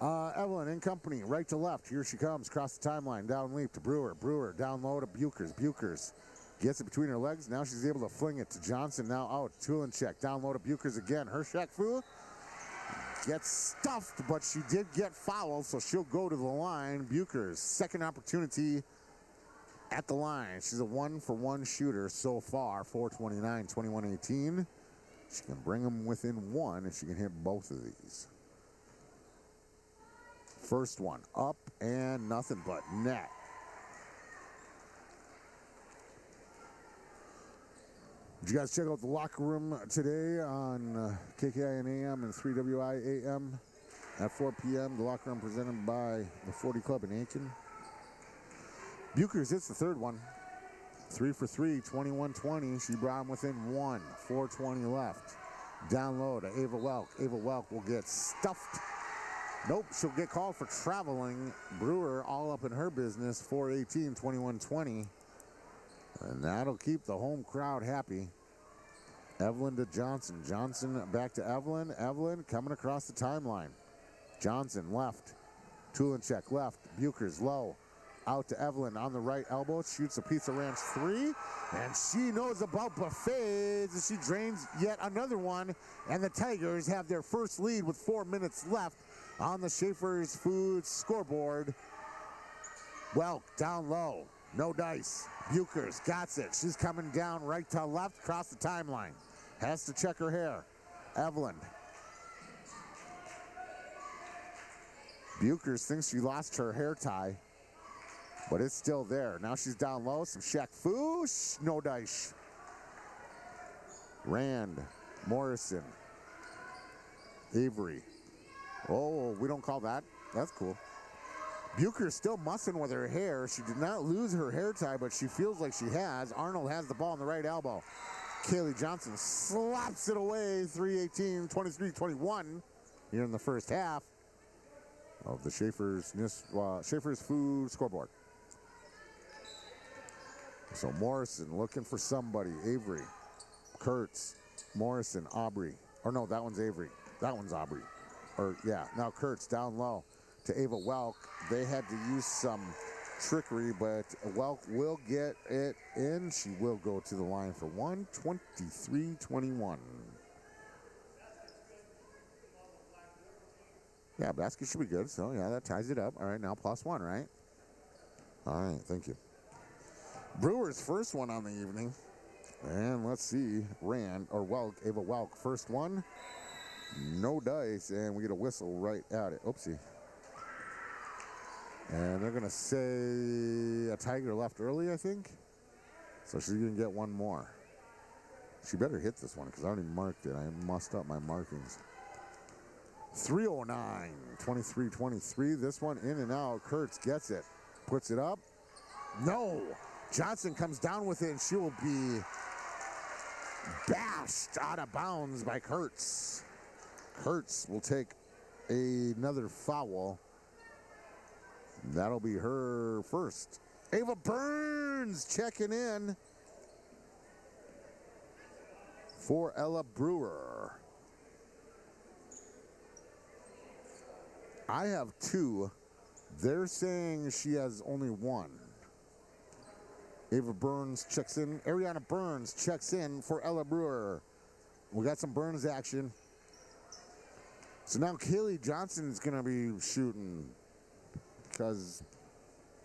Evelyn in company, right to left. Here she comes, across the timeline. Down leap to Brewer. Brewer down low to Bukers. Bukers gets it between her legs. Now she's able to fling it to Johnson. Now out. Tulinchek down low to Bukers again. Her shack fu gets stuffed, but she did get fouled, so she'll go to the line. Bukers, second opportunity at the line. She's a 1-for-1 shooter so far. 4:29, 21-18. She can bring them within one if she can hit both of these. First one up and nothing but net. Did you guys check out the locker room today on KKIN AM and 3WI AM at 4 p.m.? The locker room presented by the 40 Club in Aiken. Bukers hits the third one. 3 for 3, 21-20. She brought him within one. 4:20 left. Down low to Ava Welk. Ava Welk will get stuffed. Nope, she'll get called for traveling. Brewer all up in her business. 4:18, 21-20. And that'll keep the home crowd happy. Evelyn to Johnson. Johnson back to Evelyn. Evelyn coming across the timeline. Johnson left. Tulinchek left. Bukers low. Out to Evelyn on the right elbow. Shoots a Pizza Ranch 3. And she knows about buffets as she drains yet another one. And the Tigers have their first lead with 4 minutes left on the Schaefer's Food scoreboard. Welk down low. No dice. Bukers got it. She's coming down right to left across the timeline. Has to check her hair. Evelyn. Bukers thinks she lost her hair tie, but it's still there. Now she's down low. Some shack fu. No dice. Rand. Morrison. Avery. Oh, we don't call that. That's cool. Bucher's still mussing with her hair. She did not lose her hair tie, but she feels like she has. Arnold has the ball on the right elbow. Kaylee Johnson slaps it away. 3:18, 23-21 here in the first half of the Schaefer's Food scoreboard. So Morrison looking for somebody. Avery, Kurtz, Morrison, Aubrey. Or no, that one's Avery. That one's Aubrey. Or yeah, now Kurtz down low to Ava Welk. They had to use some trickery, but Welk will get it in. She will go to the line for one, 23-21. Yeah, basket should be good. So, yeah, that ties it up. All right, now +1, right? All right, thank you. Brewers' first one on the evening. And let's see, Ava Welk, first one. No dice, and we get a whistle right at it. Oopsie. And they're going to say a Tiger left early, I think. So she's going to get one more. She better hit this one because I already marked it. I mussed up my markings. 309, 23-23. This one in and out. Kurtz gets it. Puts it up. No. Johnson comes down with it, and she will be bashed out of bounds by Kurtz. Kurtz will take another foul. That'll be her first. Ava Burns checking in for Ella Brewer. I have 2. They're saying she has only 1. Ava Burns checks in. Ariana Burns checks in for Ella Brewer. We got some Burns action. So now Kaylee Johnson is going to be shooting because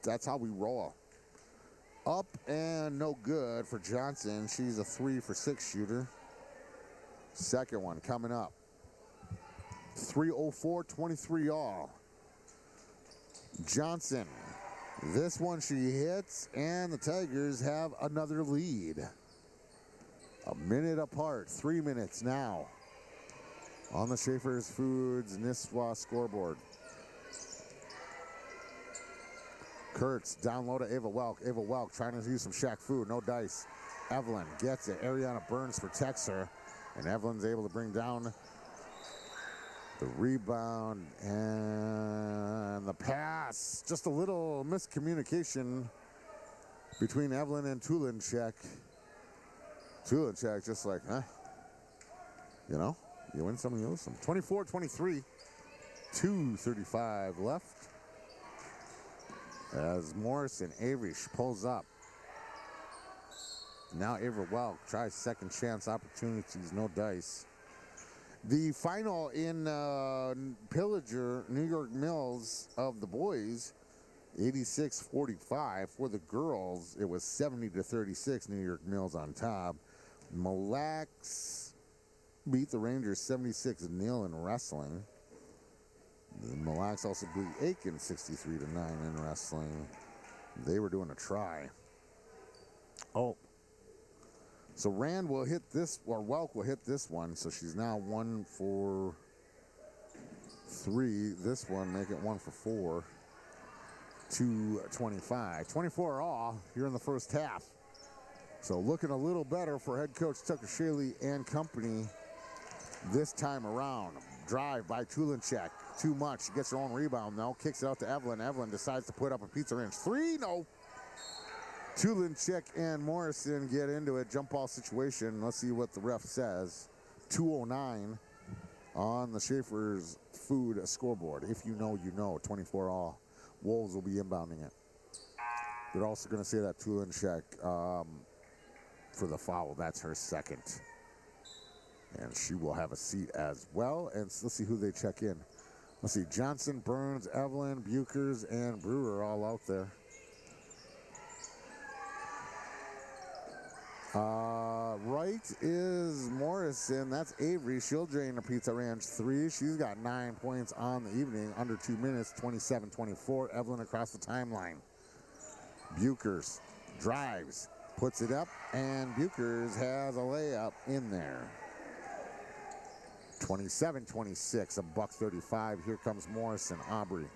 that's how we roll. Up and no good for Johnson. She's a 3 for 6 shooter. Second one coming up. 3:04, 23 all. Johnson. This one she hits, and the Tigers have another lead. A minute apart, 3 minutes now on the Schaefer's Foods Nisswa scoreboard. Kurtz down low to Ava Welk. Ava Welk trying to use some Shack food, no dice. Evelyn gets it. Ariana Burns protects her, and Evelyn's able to bring down the rebound and the pass. Just a little miscommunication between Evelyn and Tulinchek. Tulinchek just like, you know, you win some, you lose some. 24-23, 2:35 left. As Morrison Avery pulls up. Now Ava Welk tries second chance opportunities, no dice. The final in Pillager, New York Mills of the boys, 86-45. For the girls, it was 70-36, New York Mills on top. Mille Lacs beat the Rangers 76-0 in wrestling. The Mille Lacs also beat Aiken 63-9 in wrestling. They were doing a try. Oh. So Rand will hit this, or Welk will hit this one, so she's now 1 for 3. This one, make it 1 for 4. 2:25. 24 all here in the first half. So looking a little better for head coach Tucker Shaley and company this time around. Drive by Tulinchek. Too much. She gets her own rebound, though. Kicks it out to Evelyn. Evelyn decides to put up a pizza ranch. 3, no. Tulinchek and Morrison get into it. Jump ball situation. Let's see what the ref says. 2:09 on the Schaefer's Food scoreboard. If you know, you know. 24 all. Wolves will be inbounding it. They're also going to say that Tulinchek for the foul. That's her second. And she will have a seat as well. And let's see who they check in. Let's see. Johnson, Burns, Evelyn, Bukers, and Brewer all out there. Right is Morrison. That's Avery. She'll drain a Pizza Ranch 3. She's got 9 points on the evening. Under 2 minutes, 27-24. Evelyn across the timeline. Bukers drives, puts it up, and Bukers has a layup in there. 27-26, $1:35. Here comes Morrison. Aubrey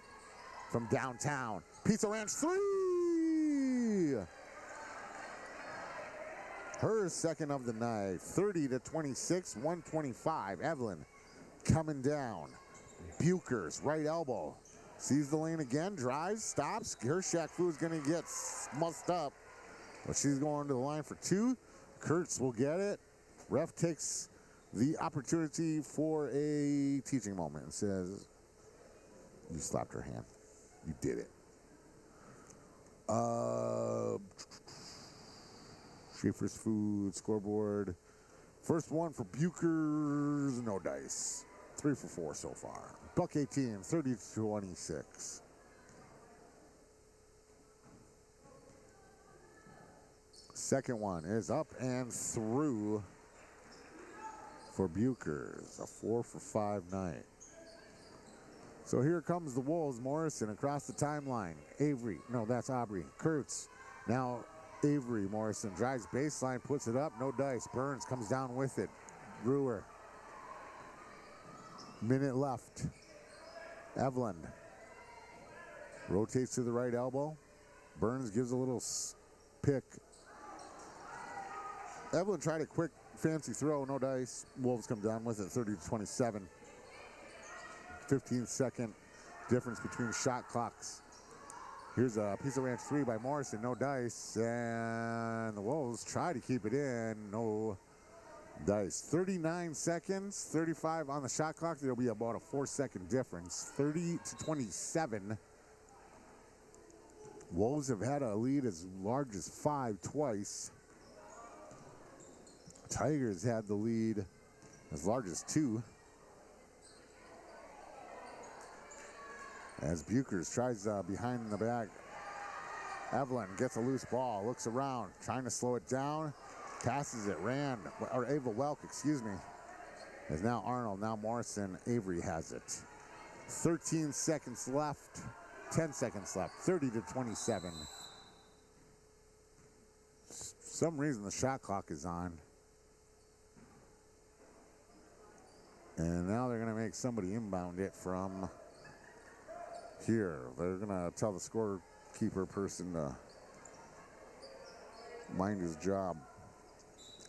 from downtown. Pizza Ranch 3! Her second of the night. 30-26, 1:25. Evelyn coming down. Bukers, right elbow. Sees the lane again, drives, stops. Her Shack Food's going to get mussed up. But she's going to the line for 2. Kurtz will get it. Ref takes the opportunity for a teaching moment and says, you slapped her hand. You did it. Schaefer's Food, scoreboard. First one for Bukers, no dice. 3 for 4 so far. Buck 18, 30-26. Second one is up and through for Bukers. A 4 for 5 night. So here comes the Wolves. Morrison across the timeline. Avery, no, that's Aubrey. Kurtz, now Avery. Morrison drives baseline, puts it up, no dice. Burns comes down with it. Brewer. Minute left. Evelyn rotates to the right elbow. Burns gives a little pick. Evelyn tried a quick fancy throw, no dice. Wolves come down with it, 30-27. 15-second difference between shot clocks. Here's a piece of ranch 3 by Morrison, no dice, and the Wolves try to keep it in, no dice. 39 seconds, 35 on the shot clock. There'll be about a 4-second difference, 30-27. Wolves have had a lead as large as 5 twice. Tigers had the lead as large as 2. As Bukers tries behind the back. Evelyn gets a loose ball, looks around, trying to slow it down, passes it, Ava Welk, excuse me. As now Arnold, now Morrison, Avery has it. 13 seconds left, 10 seconds left, 30-27. Some reason the shot clock is on. And now they're gonna make somebody inbound it from here. They're gonna tell the scorekeeper person to mind his job.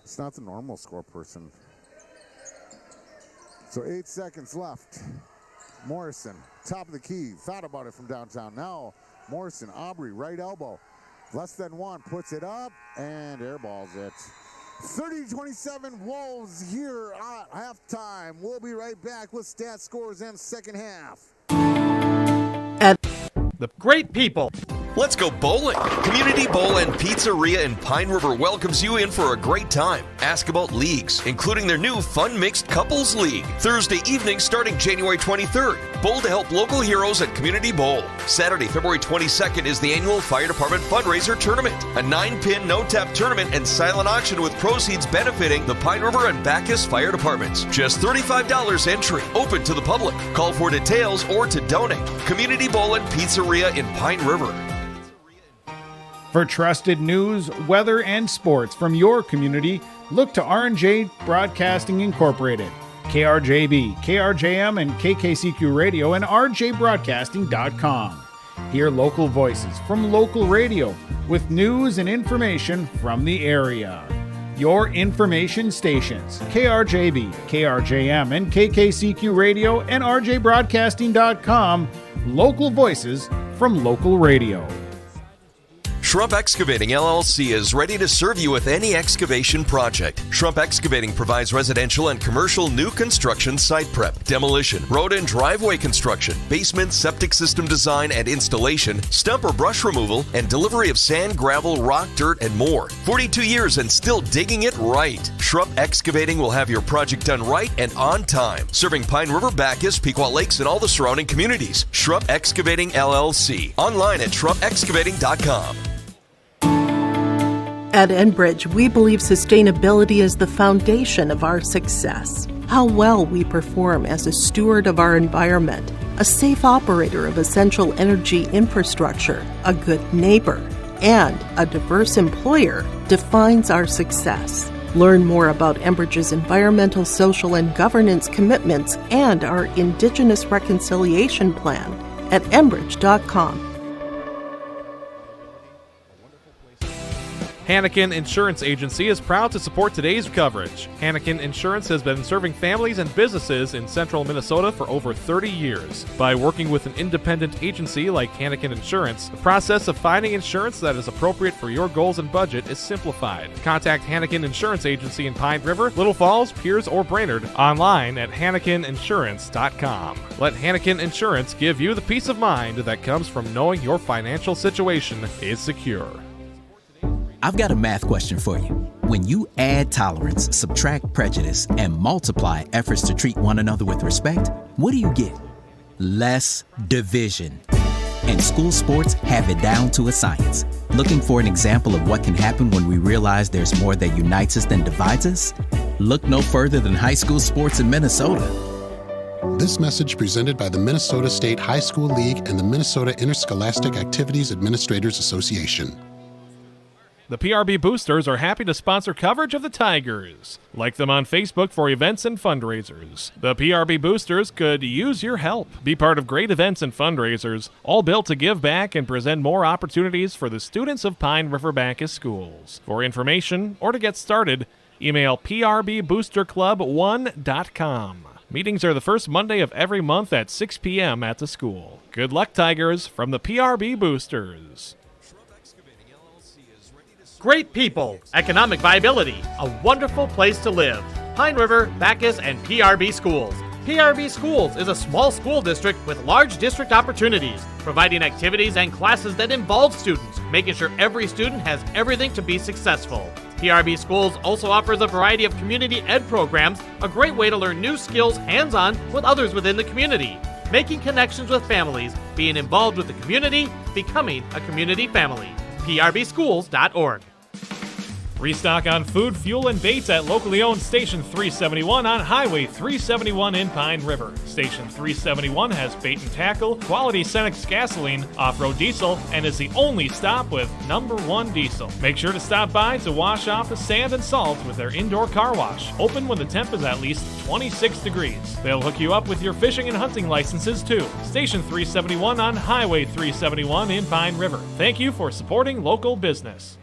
It's not the normal score person. So 8 seconds left. Morrison, top of the key, thought about it from downtown. Now Morrison, Aubrey, right elbow. Less than 1, puts it up and airballs it. 30-27 Wolves here at halftime. We'll be right back with stat scores and second half. The great people. Let's go bowling. Community Bowl and Pizzeria in Pine River welcomes you in for a great time. Ask about leagues, including their new Fun Mixed Couples League. Thursday evening starting January 23rd. Bowl to help local heroes at Community Bowl. Saturday, February 22nd is the annual Fire Department Fundraiser Tournament. A 9-pin no-tap tournament and silent auction with proceeds benefiting the Pine River and Backus Fire Departments. Just $35 entry. Open to the public. Call for details or to donate. Community Bowl and Pizzeria in Pine River. For trusted news, weather, and sports from your community, look to R&J Broadcasting Incorporated, KRJB, KRJM, and KKCQ Radio, and rjbroadcasting.com. Hear local voices from local radio with news and information from the area. Your information stations, KRJB, KRJM, and KKCQ Radio, and rjbroadcasting.com. Local voices from local radio. Shrub Excavating LLC is ready to serve you with any excavation project. Shrub Excavating provides residential and commercial new construction site prep, demolition, road and driveway construction, basement septic system design and installation, stump or brush removal, and delivery of sand, gravel, rock, dirt, and more. 42 years and still digging it right. Shrub Excavating will have your project done right and on time. Serving Pine River, Backus, Pequot Lakes, and all the surrounding communities. Shrub Excavating LLC. Online at shrubexcavating.com. At Enbridge, we believe sustainability is the foundation of our success. How well we perform as a steward of our environment, a safe operator of essential energy infrastructure, a good neighbor, and a diverse employer defines our success. Learn more about Enbridge's environmental, social, and governance commitments and our Indigenous Reconciliation Plan at enbridge.com. Hannikin Insurance Agency is proud to support today's coverage. Hannikin Insurance has been serving families and businesses in central Minnesota for over 30 years. By working with an independent agency like Hannikin Insurance, the process of finding insurance that is appropriate for your goals and budget is simplified. Contact Hannikin Insurance Agency in Pine River, Little Falls, Pierce, or Brainerd online at HannikinInsurance.com. Let Hannikin Insurance give you the peace of mind that comes from knowing your financial situation is secure. I've got a math question for you. When you add tolerance, subtract prejudice, and multiply efforts to treat one another with respect, what do you get? Less division. And school sports have it down to a science. Looking for an example of what can happen when we realize there's more that unites us than divides us? Look no further than high school sports in Minnesota. This message presented by the Minnesota State High School League and the Minnesota Interscholastic Activities Administrators Association. The PRB Boosters are happy to sponsor coverage of the Tigers. Like them on Facebook for events and fundraisers. The PRB Boosters could use your help. Be part of great events and fundraisers, all built to give back and present more opportunities for the students of Pine River-Backus schools. For information or to get started, email prboosterclub1.com. Meetings are the first Monday of every month at 6 p.m. at the school. Good luck, Tigers, from the PRB Boosters. Great people, economic viability, a wonderful place to live. Pine River, Backus, and PRB Schools. PRB Schools is a small school district with large district opportunities, providing activities and classes that involve students, making sure every student has everything to be successful. PRB Schools also offers a variety of community ed programs, a great way to learn new skills hands-on with others within the community, making connections with families, being involved with the community, becoming a community family. PRBschools.org. Restock on food, fuel, and baits at locally owned Station 371 on Highway 371 in Pine River. Station 371 has bait and tackle, quality Cenex gasoline, off-road diesel, and is the only stop with #1 diesel. Make sure to stop by to wash off the sand and salt with their indoor car wash, open when the temp is at least 26 degrees. They'll hook you up with your fishing and hunting licenses too. Station 371 on Highway 371 in Pine River. Thank you for supporting local business.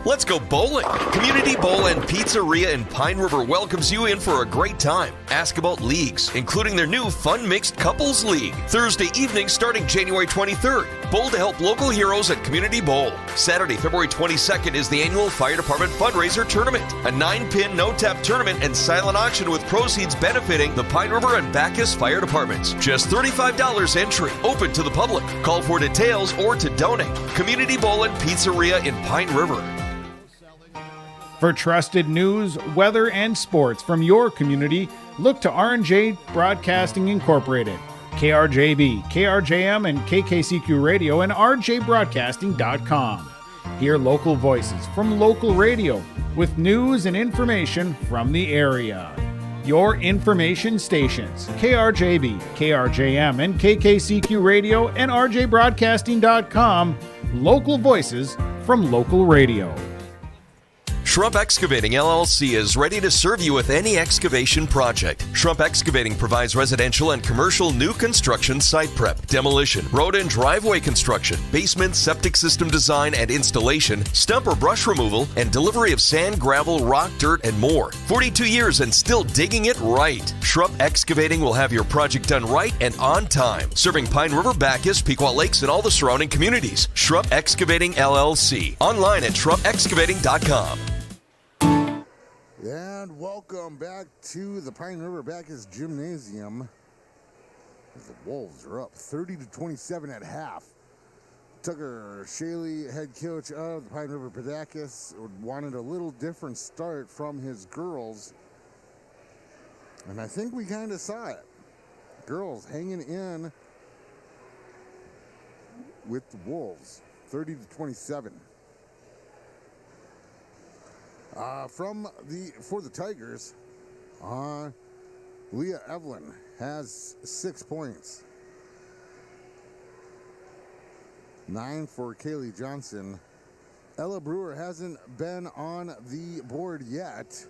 Let's go bowling! Community Bowl and Pizzeria in Pine River welcomes you in for a great time. Ask about leagues, including their new Fun Mixed Couples League. Thursday evening starting January 23rd. Bowl to help local heroes at Community Bowl. Saturday, February 22nd is the annual Fire Department Fundraiser Tournament. A 9-pin no-tap tournament and silent auction with proceeds benefiting the Pine River and Backus Fire Departments. Just $35 entry. Open to the public. Call for details or to donate. Community Bowl and Pizzeria in Pine River. For trusted news, weather, and sports from your community, look to R&J Broadcasting Incorporated, KRJB, KRJM, and KKCQ Radio, and rjbroadcasting.com. Hear local voices from local radio with news and information from the area. Your information stations, KRJB, KRJM, and KKCQ Radio, and rjbroadcasting.com. Local voices from local radio. Shrub Excavating LLC is ready to serve you with any excavation project. Shrub Excavating provides residential and commercial new construction site prep, demolition, road and driveway construction, basement septic system design and installation, stump or brush removal, and delivery of sand, gravel, rock, dirt, and more. 42 years and still digging it right. Shrub Excavating will have your project done right and on time. Serving Pine River, Backus, Pequot Lakes, and all the surrounding communities. Shrub Excavating LLC. Online at shrubexcavating.com. And welcome back to the Pine River-Backus Gymnasium. The Wolves are up 30-27 at half. Tucker Shaley, head coach of the Pine River-Backus, wanted a little different start from his girls. And I think we kind of saw it. Girls hanging in with the Wolves, 30-27. For the Tigers, Leah Evelyn has 6 points. 9 for Kaylee Johnson. Ella Brewer hasn't been on the board yet.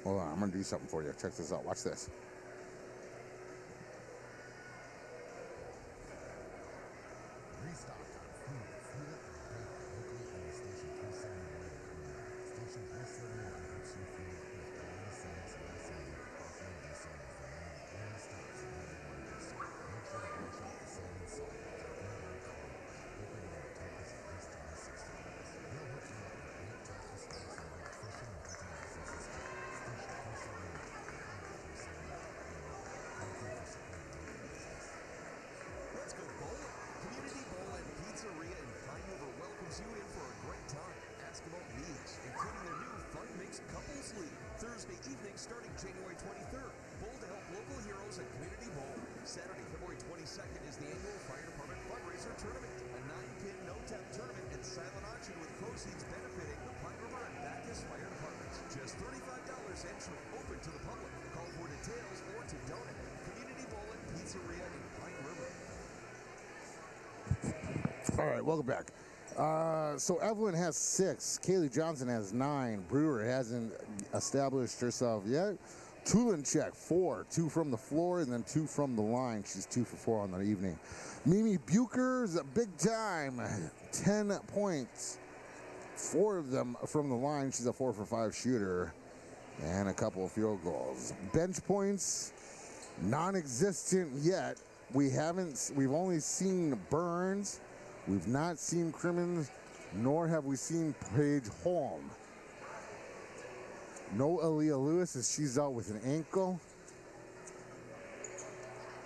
Hold on, I'm going to do something for you. Check this out. Watch this. 22nd is the annual Fire Department Fundraiser Tournament, a 9-pin, no-tap tournament and silent auction with proceeds benefiting the Pine River-Backus Fire Departments. Just $35 entry, open to the public. Call for details or to donate. Community Bowl and Pizzeria in Pine River. All right, welcome back. So Evelyn has 6. Kaylee Johnson has 9. Brewer hasn't established herself yet. Tulinchek, 4. 2 from the floor and then 2 from the line. She's 2 for 4 on the evening. Mimi Bucher's big time. 10 points. 4 of them from the line. She's a 4 for 5 shooter. And a couple of field goals. Bench points, non-existent yet. We've only seen Burns. We've not seen Crimmins, nor have we seen Paige Holm. No Aaliyah Lewis as she's out with an ankle.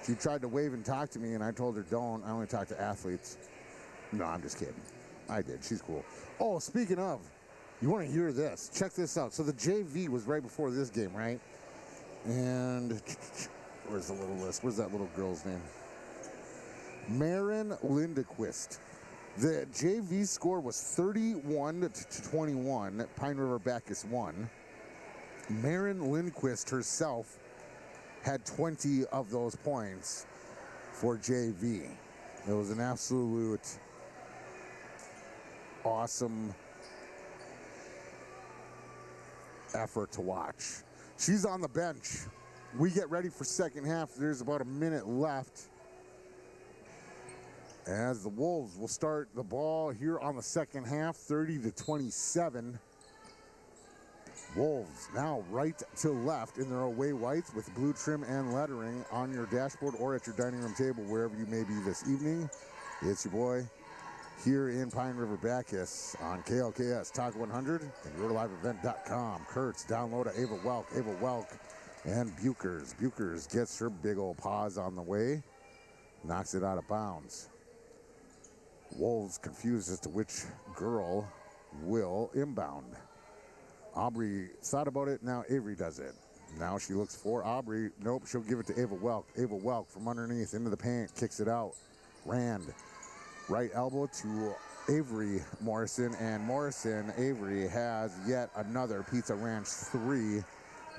She tried to wave and talk to me, and I told her don't. I only talk to athletes. No, I'm just kidding. I did. She's cool. Oh, speaking of, you want to hear this? Check this out. So the JV was right before this game, right? And where's the little list? Where's that little girl's name? Marin Lindequist. The JV score was 31-21. Pine River-Backus won. Marin Lindquist herself had 20 of those points for JV. It was an absolute awesome effort to watch. She's on the bench. We get ready for second half. There's about a minute left. As the Wolves will start the ball here on the second half, 30-27. Wolves now right to left in their away whites with blue trim and lettering on your dashboard or at your dining room table, wherever you may be this evening. It's your boy here in Pine River-Backus on KLKS Talk 100 and YourLiveEvent.com. Kurtz, download to Ava Welk, and Buchers. Buchers gets her big old paws on the way, knocks it out of bounds. Wolves confused as to which girl will inbound. Aubrey thought about it. Now Avery does it. Now she looks for Aubrey. Nope, she'll give it to Ava Welk. Ava Welk from underneath into the paint, kicks it out. Rand, right elbow to Avery Morrison, and Avery has yet another Pizza Ranch 3.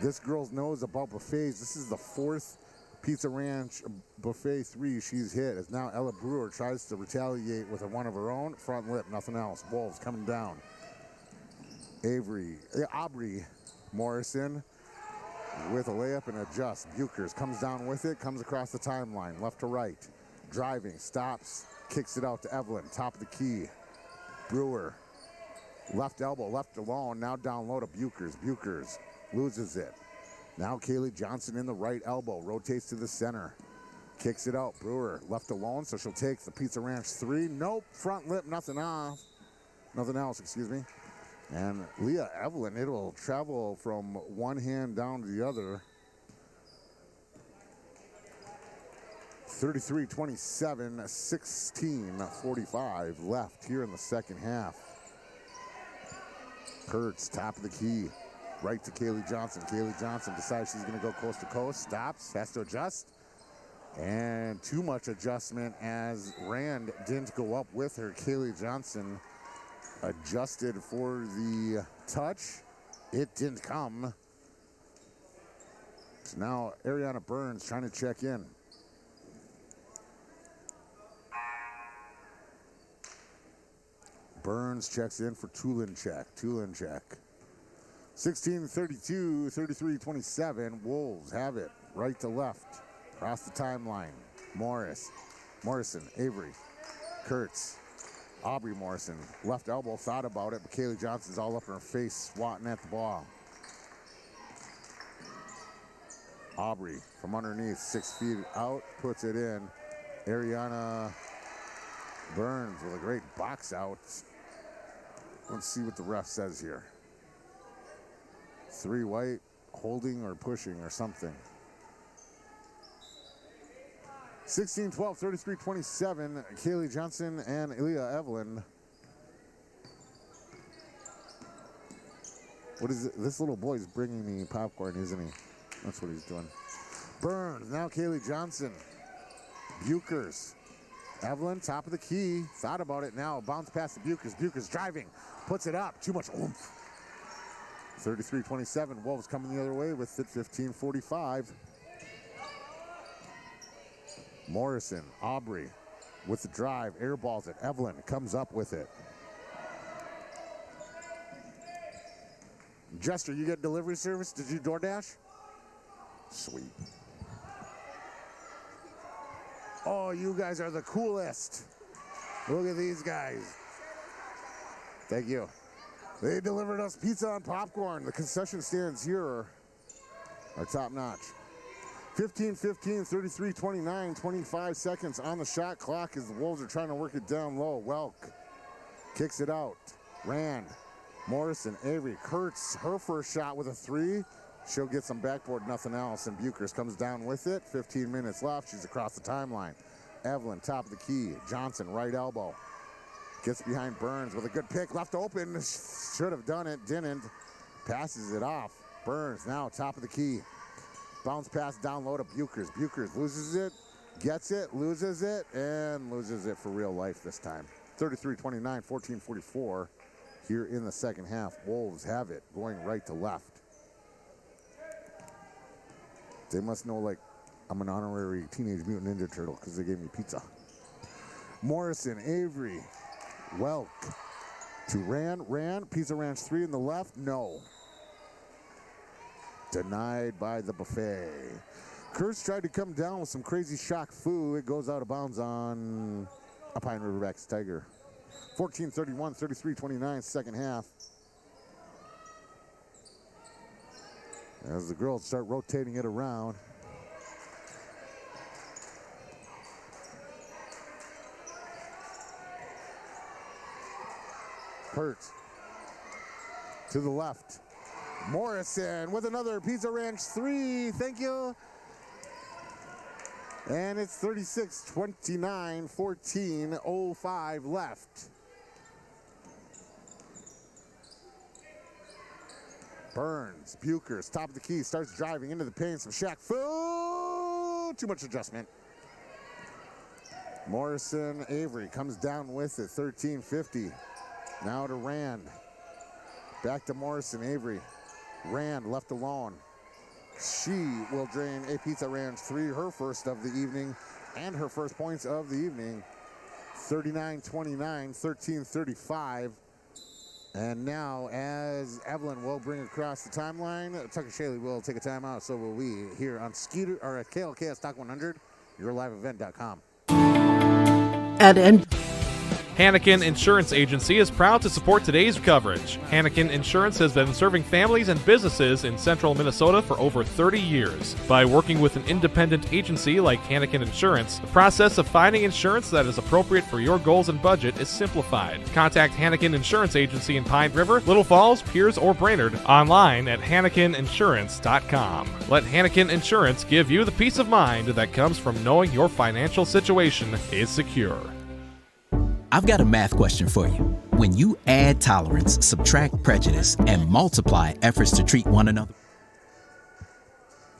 This girl's knows about buffets. This is the 4th Pizza Ranch buffet 3 she's hit, as now Ella Brewer tries to retaliate with one of her own. Front lip, nothing else. Wolves coming down. Aubrey Morrison with a layup and adjust. Buchers comes down with it, comes across the timeline, left to right. Driving, stops, kicks it out to Evelyn, top of the key. Brewer, left elbow, left alone, now down low to Buchers. Buchers loses it. Now Kaylee Johnson in the right elbow, rotates to the center, kicks it out. Brewer left alone, so she'll take the Pizza Ranch 3. Nope, front lip, nothing else, excuse me. And Leah Evelyn, it'll travel from one hand down to the other. 33-27, 16:45 left here in the second half. Kurtz, top of the key. Right to Kaylee Johnson. Kaylee Johnson decides she's going to go coast to coast. Stops, has to adjust. And too much adjustment as Rand didn't go up with her. Kaylee Johnson adjusted for the touch. It didn't come. So now Ariana Burns trying to check in. Burns checks in for Tulinchek. 16-32, 33-27. Wolves have it right to left. Across the timeline. Morrison, Avery, Kurtz, Aubrey Morrison. Left elbow, thought about it, but Kaylee Johnson's all up in her face, swatting at the ball. Aubrey from underneath, 6 feet out, puts it in. Ariana Burns with a great box out. Let's see what the ref says here. 3 white, holding or pushing or something. 16-12, 33-27. Kaylee Johnson and Leah Evelyn. What is it? This little boy's bringing me popcorn, isn't he? That's what he's doing. Burns, now Kaylee Johnson. Buchers. Evelyn, top of the key. Thought about it now. Bounce past the Buchers. Buchers driving. Puts it up. Too much oomph. 33-27. Wolves coming the other way with it 15-45. Morrison, Aubrey with the drive. Airballs it. Evelyn comes up with it. Jester, you get delivery service? Did you DoorDash? Sweet. Oh, you guys are the coolest. Look at these guys. Thank you. They delivered us pizza and popcorn. The concession stands here are top notch. 15-15, 33-29, 25 seconds on the shot clock as the Wolves are trying to work it down low. Welk kicks it out. Rand, Morrison, Avery, Kurtz, her first shot with a three. She'll get some backboard, nothing else, and Buchers comes down with it. 15 minutes left. She's across the timeline. Evelyn, top of the key. Johnson, right elbow. Gets behind Burns with a good pick. Left open. Should have done it. Didn't. Passes it off. Burns now top of the key. Bounce pass down low to Buchers. Buchers loses it, gets it, loses it, and loses it for real life this time. 33-29, 14-44 here in the second half. Wolves have it going right to left. They must know, like, I'm an honorary Teenage Mutant Ninja Turtle because they gave me pizza. Morrison, Avery, Welk to Rand. Pizza Ranch 3 in the left. No. Denied by the buffet. Kurtz tried to come down with some crazy shock foo. It goes out of bounds on a Pine River-Backus Tiger. 14-31, 33-29, second half. As the girls start rotating it around. Kurtz to the left. Morrison with another Pizza Ranch 3. Thank you. And it's 36-29, 14:05 left. Burns, Buchers, top of the key, starts driving into the paint. Some Shaq Fu. Too much adjustment. Morrison, Avery comes down with it. 13-50. Now to Rand. Back to Morrison, Avery. Rand left alone. She will drain a Pizza Ranch 3, her first of the evening, and her first points of the evening. 39-29, 13-35. And now, as Evelyn will bring across the timeline, Tucker Shaley will take a timeout. So will we here on Skeeter or at KLKS Talk 100, yourliveevent.com. At end. Hannikin Insurance Agency is proud to support today's coverage. Hannikin Insurance has been serving families and businesses in central Minnesota for over 30 years. By working with an independent agency like Hannikin Insurance, the process of finding insurance that is appropriate for your goals and budget is simplified. Contact Hannikin Insurance Agency in Pine River, Little Falls, Pierce, or Brainerd online at HannikinInsurance.com. Let Hannikin Insurance give you the peace of mind that comes from knowing your financial situation is secure. I've got a math question for you. When you add tolerance, subtract prejudice, and multiply efforts to treat one another.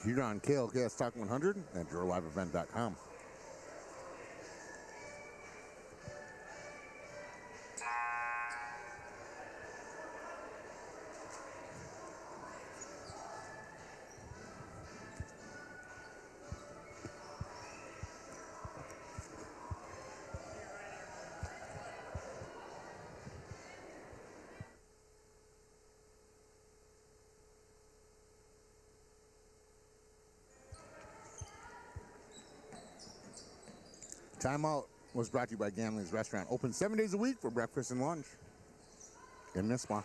Here on KLKS Talk 100 and yourliveevent.com. Timeout was brought to you by Gamling's Restaurant. Open 7 days a week for breakfast and lunch. In this one.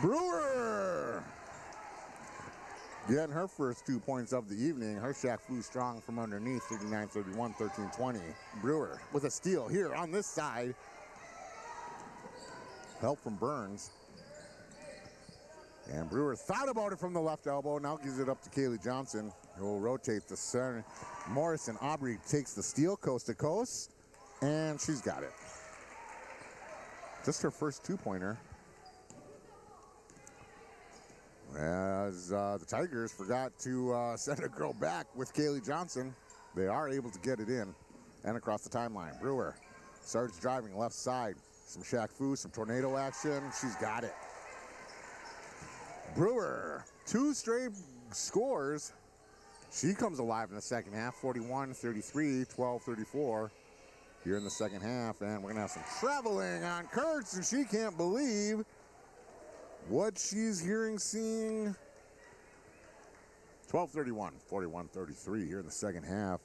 Brewer! Getting her first 2 points of the evening. Her Shaq flew strong from underneath. 39-31, 13-20. Brewer with a steal here on this side. Help from Burns. And Brewer thought about it from the left elbow. Now gives it up to Kaylee Johnson, who will rotate the center. Morrison, Aubrey takes the steal coast to coast, and she's got it. Just her first two-pointer. As the Tigers forgot to send a girl back with Kaylee Johnson, they are able to get it in. and across the timeline. Brewer starts driving left side. Some Shaq Fu, some tornado action. She's got it. Brewer, 2 straight scores. She comes alive in the second half, 41-33, 12-34 here in the second half. And we're going to have some traveling on Kurtz, and she can't believe what she's hearing, seeing. 12-31, 41-33 here in the second half.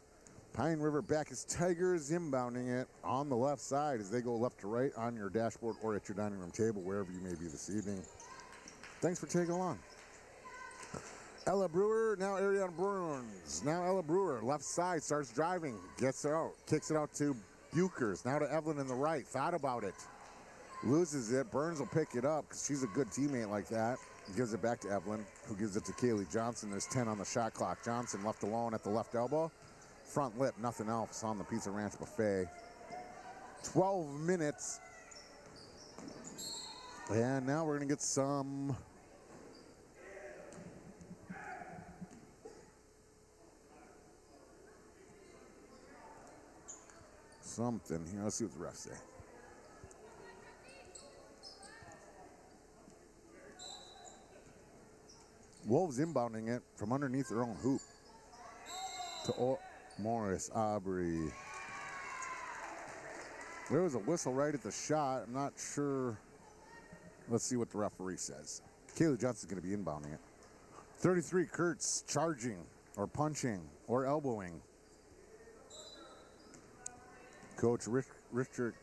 Pine River-Backus Tigers inbounding it on the left side as they go left to right on your dashboard or at your dining room table, wherever you may be this evening. Thanks for taking along. Ella Brewer, now Ariana Burns. Now Ella Brewer, left side, starts driving, gets it out, kicks it out to Bukers. Now to Evelyn in the right, thought about it. Loses it. Burns will pick it up because she's a good teammate like that. Gives it back to Evelyn, who gives it to Kaylee Johnson. There's 10 on the shot clock. Johnson left alone at the left elbow. Front lip, nothing else on the Pizza Ranch buffet. 12 minutes. And now we're going to get some something here. Let's see what the refs say. Wolves inbounding it from underneath their own hoop to Morris Aubrey. There was a whistle right at the shot. I'm not sure. Let's see what the referee says. Kaylee Johnson's going to be inbounding it. 33, Kurtz charging or punching or elbowing. Coach Richter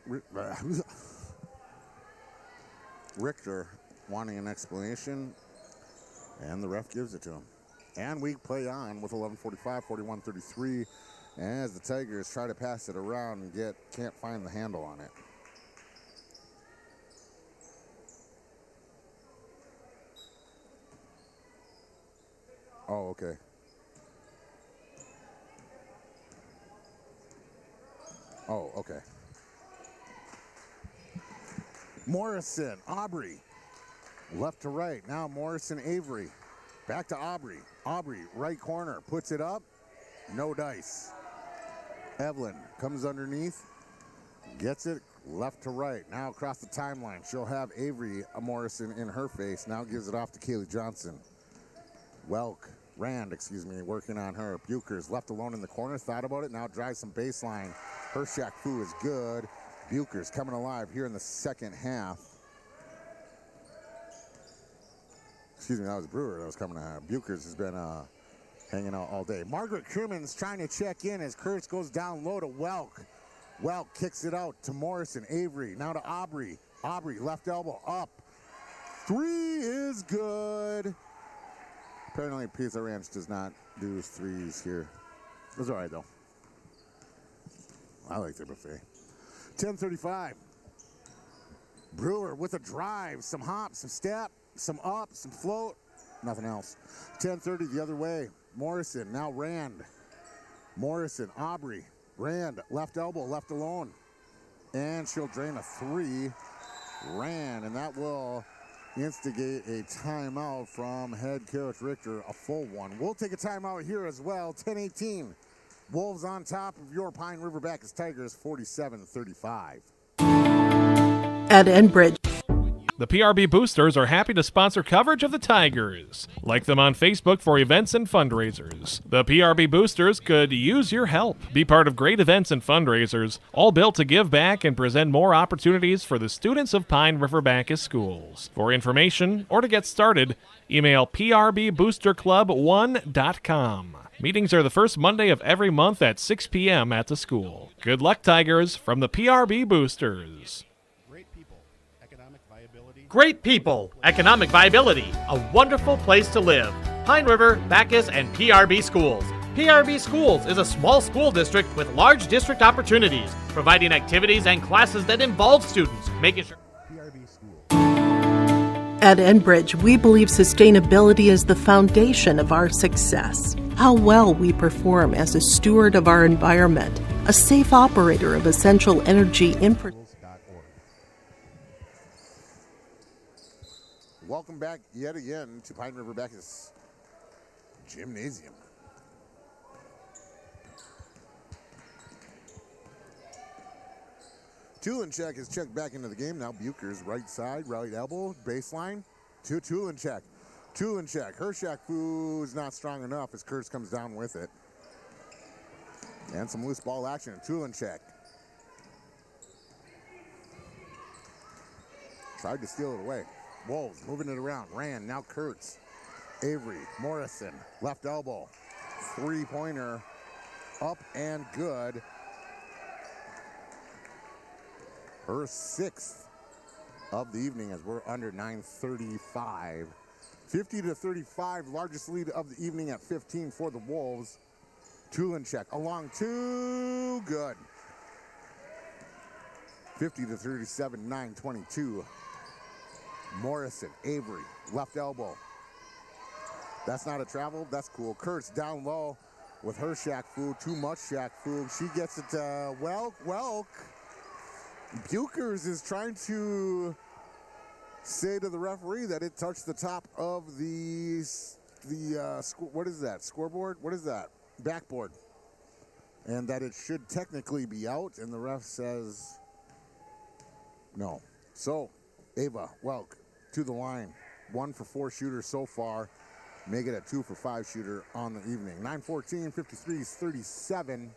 wanting an explanation, and the ref gives it to him. And we play on with 11:45, 41-33, as the Tigers try to pass it around and can't find the handle on it. Oh, okay. Oh, okay. Morrison, Aubrey, left to right. Now Morrison, Avery, back to Aubrey. Aubrey, right corner, puts it up. No dice. Evelyn comes underneath, gets it left to right. Now across the timeline, she'll have Avery Morrison in her face. Now gives it off to Kaylee Johnson. Rand, working on her. Bukers left alone in the corner, thought about it, now drives some baseline. Her Shaq Fu is good. Bukers coming alive here in the second half. Excuse me, that was Brewer that was coming out. Bukers has been hanging out all day. Margaret Crimmins trying to check in as Kurtz goes down low to Welk. Welk kicks it out to Morrison. Avery, now to Aubrey. Aubrey, left elbow up. 3 is good. Apparently Pizza Ranch does not do threes here. It was all right, though. I like their buffet. 10:35. Brewer with a drive. Some hop, some step, some up, some float. Nothing else. 10:30 the other way. Morrison, now Rand. Morrison, Aubrey. Rand, left elbow, left alone. And she'll drain a 3. Rand, and that will instigate a timeout from head coach Richter, a full one. We'll take a timeout here as well. 10:18. Wolves on top of your Pine River-Backus Tigers, 47-35. At Enbridge. The PRB Boosters are happy to sponsor coverage of the Tigers. Like them on Facebook for events and fundraisers. The PRB Boosters could use your help. Be part of great events and fundraisers, all built to give back and present more opportunities for the students of Pine River-Backus schools. For information or to get started, email prboosterclub1.com. Meetings are the first Monday of every month at 6 p.m. at the school. Good luck, Tigers, from the PRB Boosters. Great people, economic viability, a wonderful place to live. Pine River, Backus, and PRB Schools. PRB Schools is a small school district with large district opportunities, providing activities and classes that involve students, making sure... At Enbridge, we believe sustainability is the foundation of our success. How well we perform as a steward of our environment, a safe operator of essential energy infrastructure. Welcome back yet again to Pine River-Backus Gymnasium. Tulinchek is checked back into the game. Now Bucher's right side, right elbow, baseline to Tulinchek. Tulinchek, Hershak-Fu's not strong enough as Kurtz comes down with it. And some loose ball action. Tulinchek tried to steal it away. Wolves moving it around. Ran, now Kurtz. Avery, Morrison, left elbow. Three-pointer up and good. Her sixth of the evening as we're under 9:35. 50-35, largest lead of the evening at 15 for the Wolves. Tulinchek along two, good. 50-37, 9:22. Morrison, Avery, left elbow. That's not a travel, that's cool. Kurtz down low with her Shaq-Fu, too much Shaq-Fu. She gets it to Welk. Buchers is trying to say to the referee that it touched the top of the what is that, scoreboard? What is that? Backboard. And that it should technically be out, and the ref says no. So, Ava Welk to the line. 1 for 4 shooter so far. Make it a 2 for 5 shooter on the evening. 9:14, 53-37.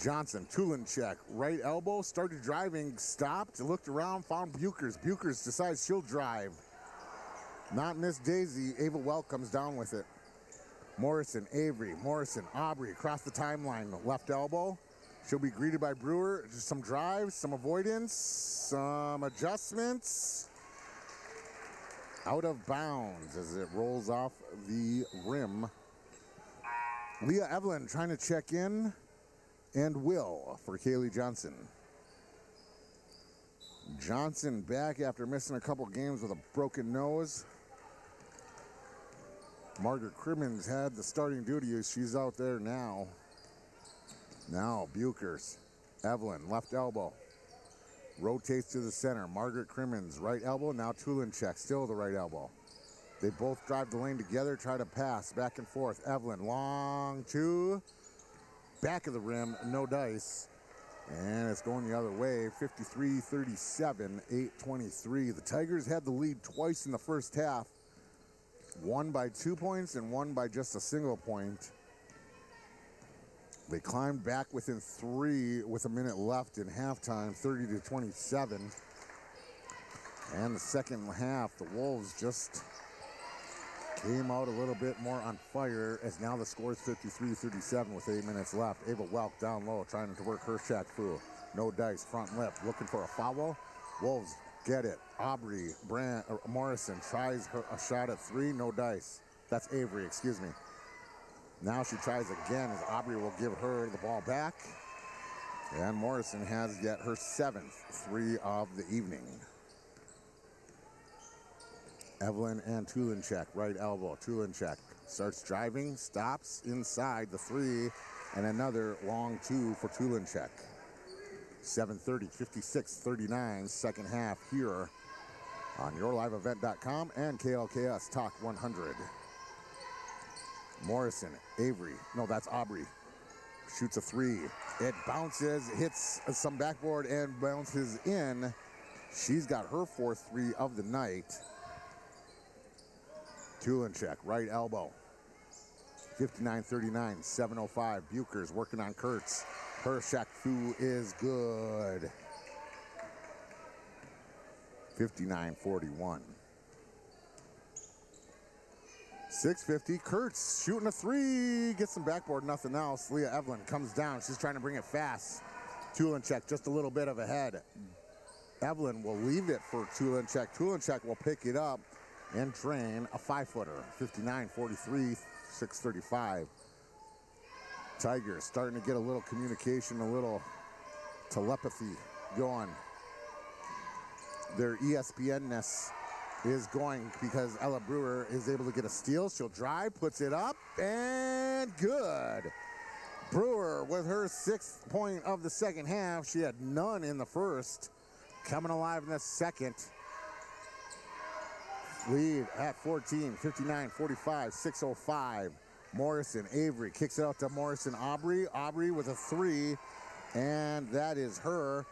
Johnson, Tulinchek, right elbow, started driving, stopped, looked around, found Buchers. Buchers decides she'll drive. Not Miss Daisy. Ava Welk comes down with it. Morrison, Avery, Morrison, Aubrey across the timeline, left elbow. She'll be greeted by Brewer. Just some drives, some avoidance, some adjustments. Out of bounds as it rolls off the rim. Leah Evelyn trying to check in, and will for Kaylee Johnson. Johnson back after missing a couple games with a broken nose. Margaret Crimmins had the starting duty. She's out there now. Now Buchers, Evelyn, left elbow. Rotates to the center. Margaret Crimmins, right elbow. Now Tulinchek, still the right elbow. They both drive the lane together, try to pass back and forth. Evelyn, long two. Back of the rim, no dice. And it's going the other way. 53-37, 8:23. The Tigers had the lead twice in the first half. One by 2 points and one by just a single point. They climbed back within 3 with a minute left in halftime, 30-27. And the second half, the Wolves just came out a little bit more on fire as now the score is 53-37 with 8 minutes left. Ava Welk down low trying to work her Shaq-Fu. No dice, front lip, looking for a foul. Wolves get it. Aubrey Morrison tries a shot at 3, no dice. That's Avery, excuse me. Now she tries again as Aubrey will give her the ball back. And Morrison has yet her 7th 3 of the evening. Evelyn and Tulinchek, right elbow. Tulinchek starts driving, stops inside the 3, and another long 2 for Tulinchek. 7:30, 56-39, second half here on YourLiveEvent.com and KLKS Talk 100. Morrison, Avery, no, that's Aubrey. Shoots a 3. It bounces, hits some backboard, and bounces in. She's got her 4th 3 of the night. Tulinchek, right elbow. 59-39, 7:05. Buchers working on Kurtz. Her Shaq-Fu is good. 59-41. 6:50. Kurtz shooting a 3. Gets some backboard, nothing else. Leah Evelyn comes down. She's trying to bring it fast. Tulinchek just a little bit of a head. Evelyn will leave it for Tulinchek. Tulinchek will pick it up and drain a 5-footer. 59-43, 6:35. Tigers starting to get a little communication, a little telepathy going. Their ESPN-ness is going because Ella Brewer is able to get a steal. She'll drive, puts it up, and good. Brewer with her 6th point of the second half. She had none in the first. Coming alive in the second. Lead at 14, 59-45, 6:05. Morrison, Avery kicks it out to Morrison, Aubrey. Aubrey with a three, and that is her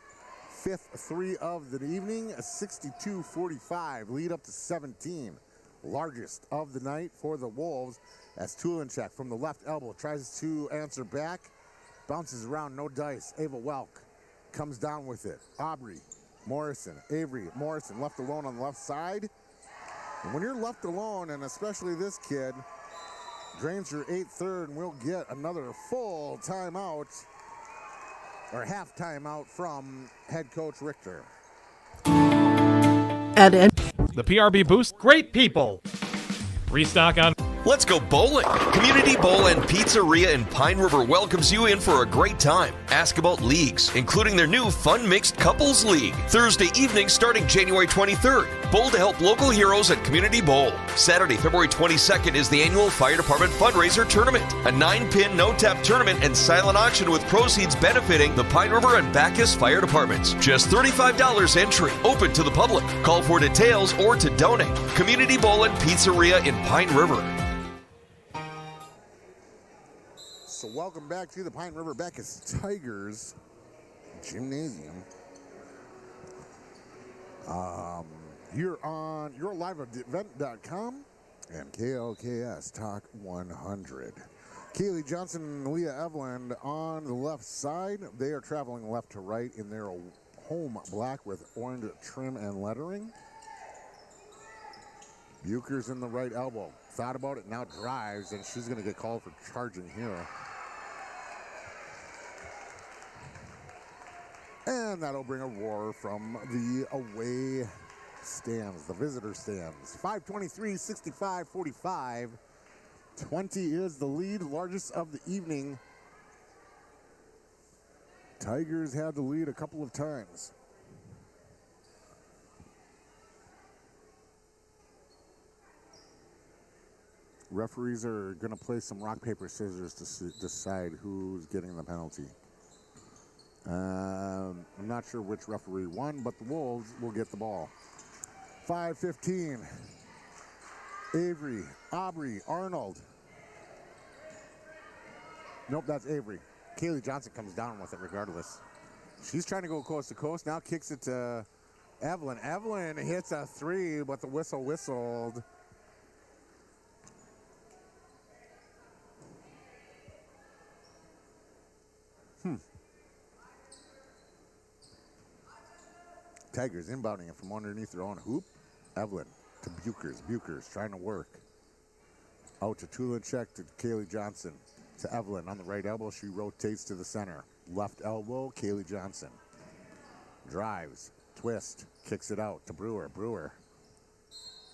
fifth three of the evening. A 62-45 lead up to 17. Largest of the night for the Wolves as Tulinchek from the left elbow tries to answer back. Bounces around, no dice. Ava Welk comes down with it. Aubrey, Morrison, Avery, Morrison left alone on the left side. And when you're left alone, and especially this kid, drains your 8th third, and we'll get another full timeout, or half timeout from head coach Richter. The PRB Boost, great people. Restock on. Let's go bowling. Community Bowl and Pizzeria in Pine River welcomes you in for a great time. Ask about leagues, including their new Fun Mixed Couples League. Thursday evening starting January 23rd. Bowl to help local heroes at Community Bowl. Saturday, February 22nd is the annual Fire Department Fundraiser Tournament. A 9-pin no-tap tournament and silent auction with proceeds benefiting the Pine River and Backus Fire Departments. Just $35 entry. Open to the public. Call for details or to donate. Community Bowl and Pizzeria in Pine River. So welcome back to the Pine River-Backus Tigers Gymnasium. Here on YourLiveEvent.com and KLKS Talk 100. Kaylee Johnson and Leah Eveland on the left side. They are traveling left to right in their home black with orange trim and lettering. Bucher's in the right elbow. Thought about it, now drives, and she's going to get called for charging here. And that'll bring a roar from the away stands, the visitor stands. 5:23, 65-45. 20 is the lead, largest of the evening. Tigers had the lead a couple of times. Referees are going to play some rock, paper, scissors to decide who's getting the penalty. I'm not sure which referee won, but the Wolves will get the ball. 5:15. Avery, Aubrey, Arnold. Nope, that's Avery. Kaylee Johnson comes down with it regardless. She's trying to go coast to coast. Now kicks it to Evelyn. Evelyn hits a three, but the whistle whistled. Tigers inbounding it from underneath their own hoop. Evelyn to Buchers. Buchers trying to work. Out to Tulinchek to Kaylee Johnson. To Evelyn on the right elbow. She rotates to the center. Left elbow, Kaylee Johnson. Drives. Twist. Kicks it out to Brewer. Brewer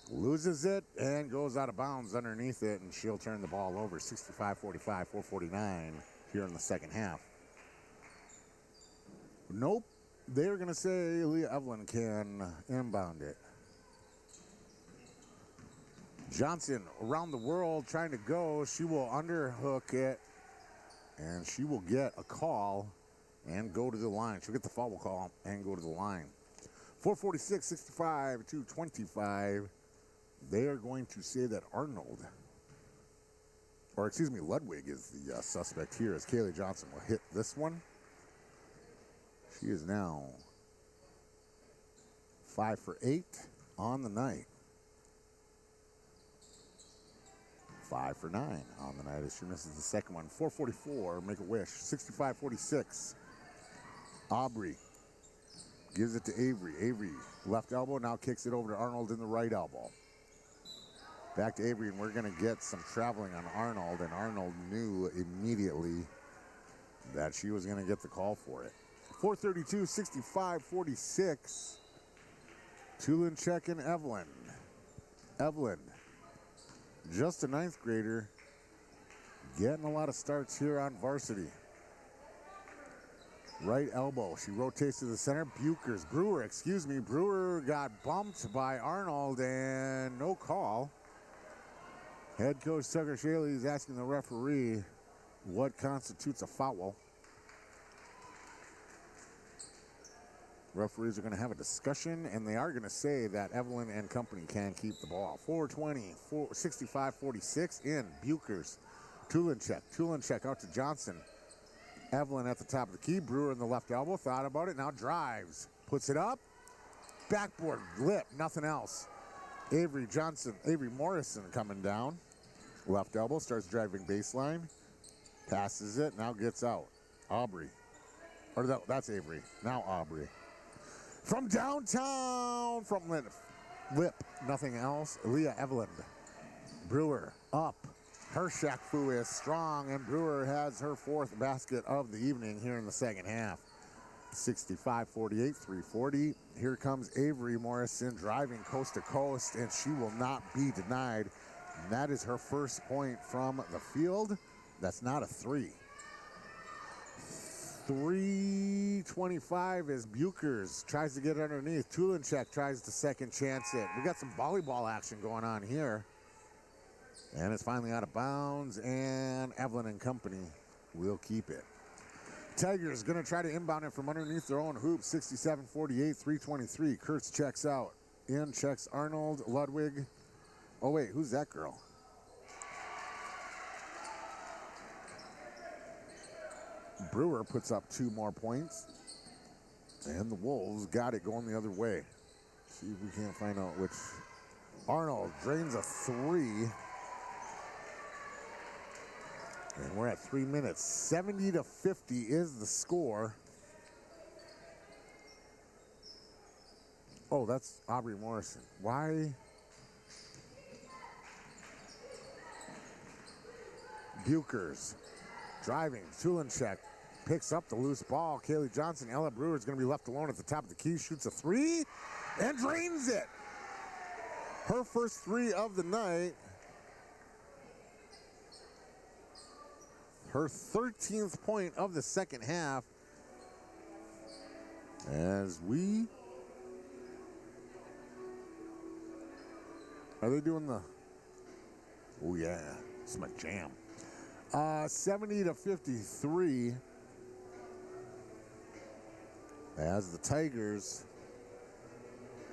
loses it and goes out of bounds underneath it, and she'll turn the ball over. 65-45, 4:49 here in the second half. Nope. They're going to say Leah Evelyn can inbound it. Johnson around the world trying to go. She will underhook it, and she will get a call and go to the line. She'll get the foul call and go to the line. 4:46, 65-25. They are going to say that Arnold, or excuse me, Ludwig is the suspect here, as Kaylee Johnson will hit this one. She is now 5 for 8 on the night. 5 for 9 on the night as she misses the second one. 4:44, make a wish. 65-46. Aubrey gives it to Avery. Avery, left elbow, now kicks it over to Arnold in the right elbow. Back to Avery, and we're going to get some traveling on Arnold, and Arnold knew immediately that she was going to get the call for it. 4:32, 65-46. Tulinchek and Evelyn. Evelyn, just a ninth grader, getting a lot of starts here on varsity. Right elbow, she rotates to the center. Brewer got bumped by Arnold and no call. Head coach Tucker Shaley is asking the referee what constitutes a foul. Referees are going to have a discussion, and they are going to say that Evelyn and company can keep the ball. 4:20, 65-46 in. Buchers Tulinchek out to Johnson. Evelyn at the top of the key. Brewer in the left elbow. Thought about it. Now drives. Puts it up. Backboard. Lip. Nothing else. Avery Morrison coming down. Left elbow. Starts driving baseline. Passes it. Now gets out. Aubrey. Or that's Avery. Now Aubrey. From downtown. From Lip. Nothing else. Leah Evelyn. Brewer up. Her Shaq-Fu is strong, and Brewer has her 4th basket of the evening here in the second half. 65-48, 3:40. Here comes Avery Morrison driving coast to coast, and she will not be denied. And that is her first point from the field. That's not a 3. 3:25 as Buchers tries to get underneath. Tulinchek tries to second chance it. We got some volleyball action going on here. And it's finally out of bounds, and Evelyn and company will keep it. Tigers going to try to inbound it from underneath their own hoop. 67-48, 3:23. Kurtz checks out. In checks Arnold, Ludwig. Oh, wait, who's that girl? Brewer puts up 2 more points. And the Wolves got it going the other way. See if we can't find out which. Arnold drains a 3. And we're at 3 minutes. 70-50 is the score. Oh, that's Aubrey Morrison. Why? Buchers driving. Tulinchek picks up the loose ball. Kaylee Johnson, Ella Brewer is going to be left alone at the top of the key. Shoots a 3 and drains it. Her first 3 of the night. Her 13th point of the second half. As we... Are they doing the... Oh, yeah. It's my jam. 70-53. As the Tigers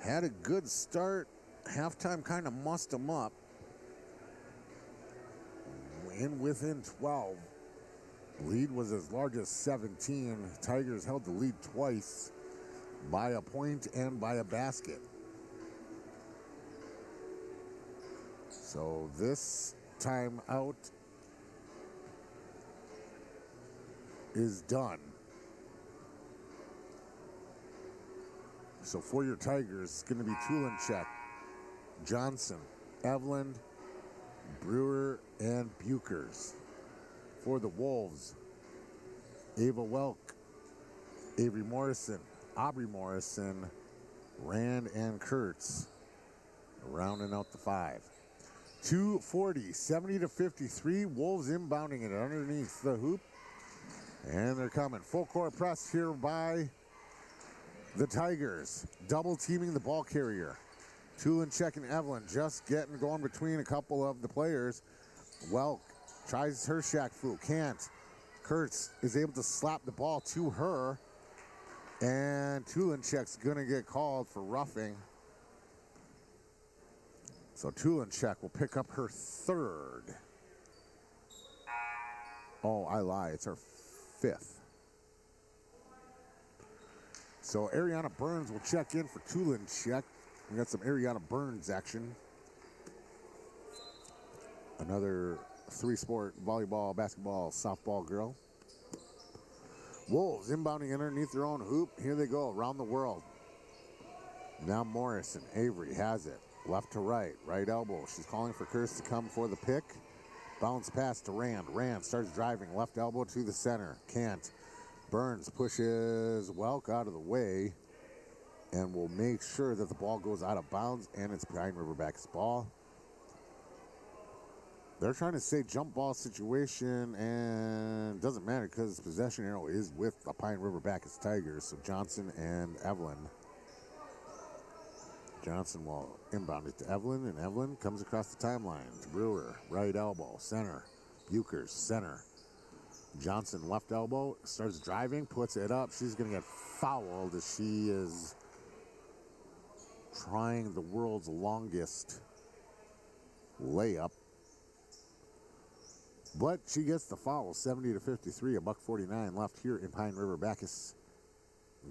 had a good start. Halftime kind of mussed them up. And within 12. Lead was as large as 17. Tigers held the lead twice by a point and by a basket. So this timeout is done. So for your Tigers, it's going to be Tulinchek, Johnson, Evelyn, Brewer, and Buchers. For the Wolves, Ava Welk, Avery Morrison, Aubrey Morrison, Rand, and Kurtz rounding out the 5. 2:40, 70-53. Wolves inbounding it underneath the hoop. And they're coming. Full court press here by the Tigers. Double teaming the ball carrier. Tulinchek and Evelyn just getting going between a couple of the players. Welk tries her Shaq-Fu, can't. Kurtz is able to slap the ball to her. And Tulinchek's going to get called for roughing. So Tulinchek will pick up her 3rd. Oh, I lie. It's her 5th. So Ariana Burns will check in for Tulinchek. We got some Ariana Burns action. Another 3-sport volleyball, basketball, softball girl. Wolves inbounding underneath their own hoop. Here they go around the world. Now Morrison, Avery has it. Left to right, right elbow. She's calling for Kurtz to come for the pick. Bounce pass to Rand. Rand starts driving. Left elbow to the center. Can't. Burns pushes Welk out of the way and will make sure that the ball goes out of bounds, and it's behind River-Backus ball. They're trying to say jump ball situation, and it doesn't matter because the possession arrow is with the Pine River-Backus Tigers. So Johnson and Evelyn. Johnson will inbound it to Evelyn, and Evelyn comes across the timeline to Brewer. Right elbow, center. Buchers, center. Johnson, left elbow, starts driving, puts it up. She's going to get fouled as she is trying the world's longest layup. But she gets the foul, 70-53, $1.49 left here in Pine River-Backus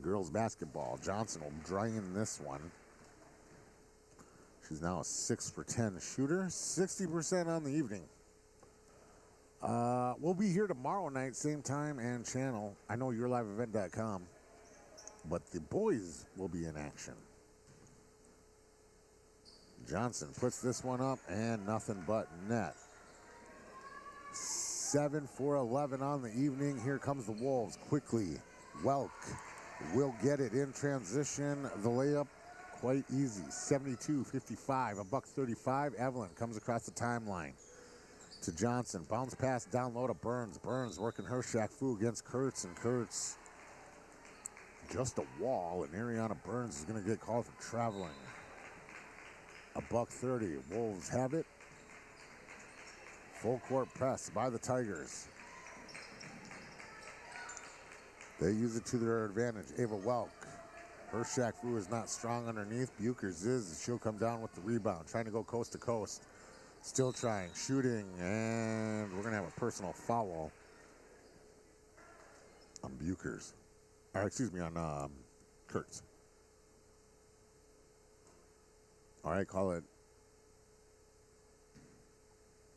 girls basketball. Johnson will drain this one. She's now a 6 for 10 shooter, 60% on the evening. We'll be here tomorrow night, same time and channel. I know YourLiveEvent.com, but the boys will be in action. Johnson puts this one up and nothing but net. 7 for 11 on the evening. Here comes the Wolves quickly. Welk will get it in transition. The layup quite easy. 72-55, $1.35. Evelyn comes across the timeline to Johnson. Bounce pass down low to Burns. Burns working her Shaq-Fu against Kurtz, and Kurtz just a wall, and Ariana Burns is going to get called for traveling. $1.30. Wolves have it. Full court press by the Tigers. They use it to their advantage. Ava Welk. Her Shaq-Fu is not strong underneath. Buchers is. She'll come down with the rebound. Trying to go coast to coast. Still trying. Shooting. And we're going to have a personal foul on Buchers. Or excuse me, on Kurtz. All right, call it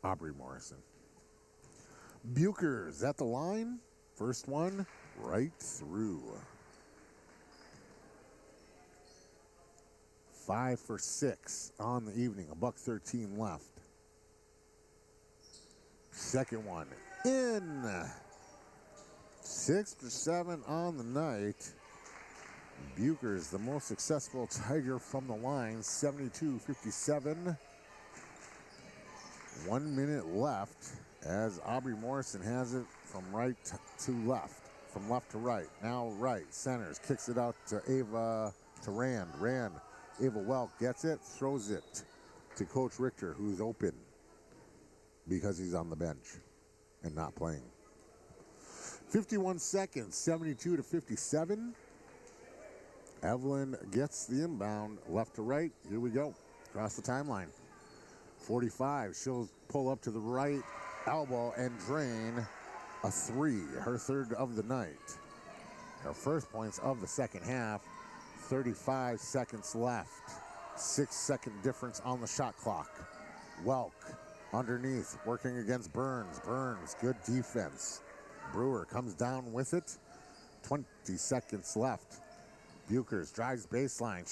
Aubrey Morrison. Buchers at the line. First one right through. 5 for 6 on the evening. $1.13 left. Second one in. 6 for 7 on the night. Buchers, the most successful Tiger from the line, 72-57. 1 minute left as Aubrey Morrison has it from right to left, from left to right. Now right, centers, kicks it out to Ava, to Rand. Ava Welk gets it, throws it to Coach Richter, who's open because he's on the bench and not playing. 51 seconds, 72-57. Evelyn gets the inbound, left to right. Here we go, across the timeline. 45, she'll pull up to the right elbow and drain a three, her third of the night. Her first points of the second half. 35 seconds left. 6-second difference on the shot clock. Welk underneath, working against Burns. Burns, good defense. Brewer comes down with it. 20 seconds left. Buchers drives baseline.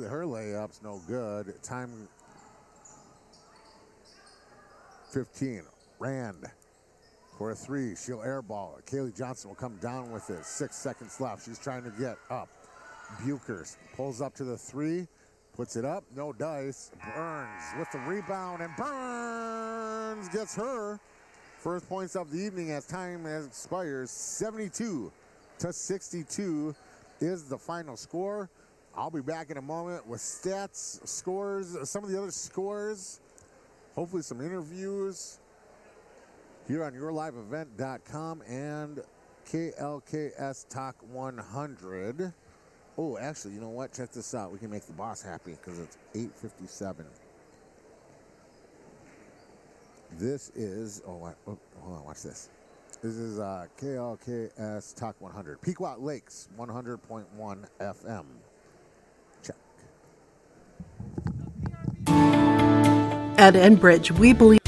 Her layup's no good. Time 15. Rand for a three. She'll airball it. Kaylee Johnson will come down with it. 6 seconds left. She's trying to get up. Buchers pulls up to the three. Puts it up. No dice. Burns with the rebound. And Burns gets her first points of the evening as time expires. 72-62 is the final score. I'll be back in a moment with stats, scores, some of the other scores, hopefully some interviews here on YourLiveEvent.com and KLKS Talk 100. Oh, actually, you know what? Check this out. We can make the boss happy because it's 8:57. This is, hold on, watch this. This is KLKS Talk 100. Pequot Lakes, 100.1 FM. Check. At Enbridge, we believe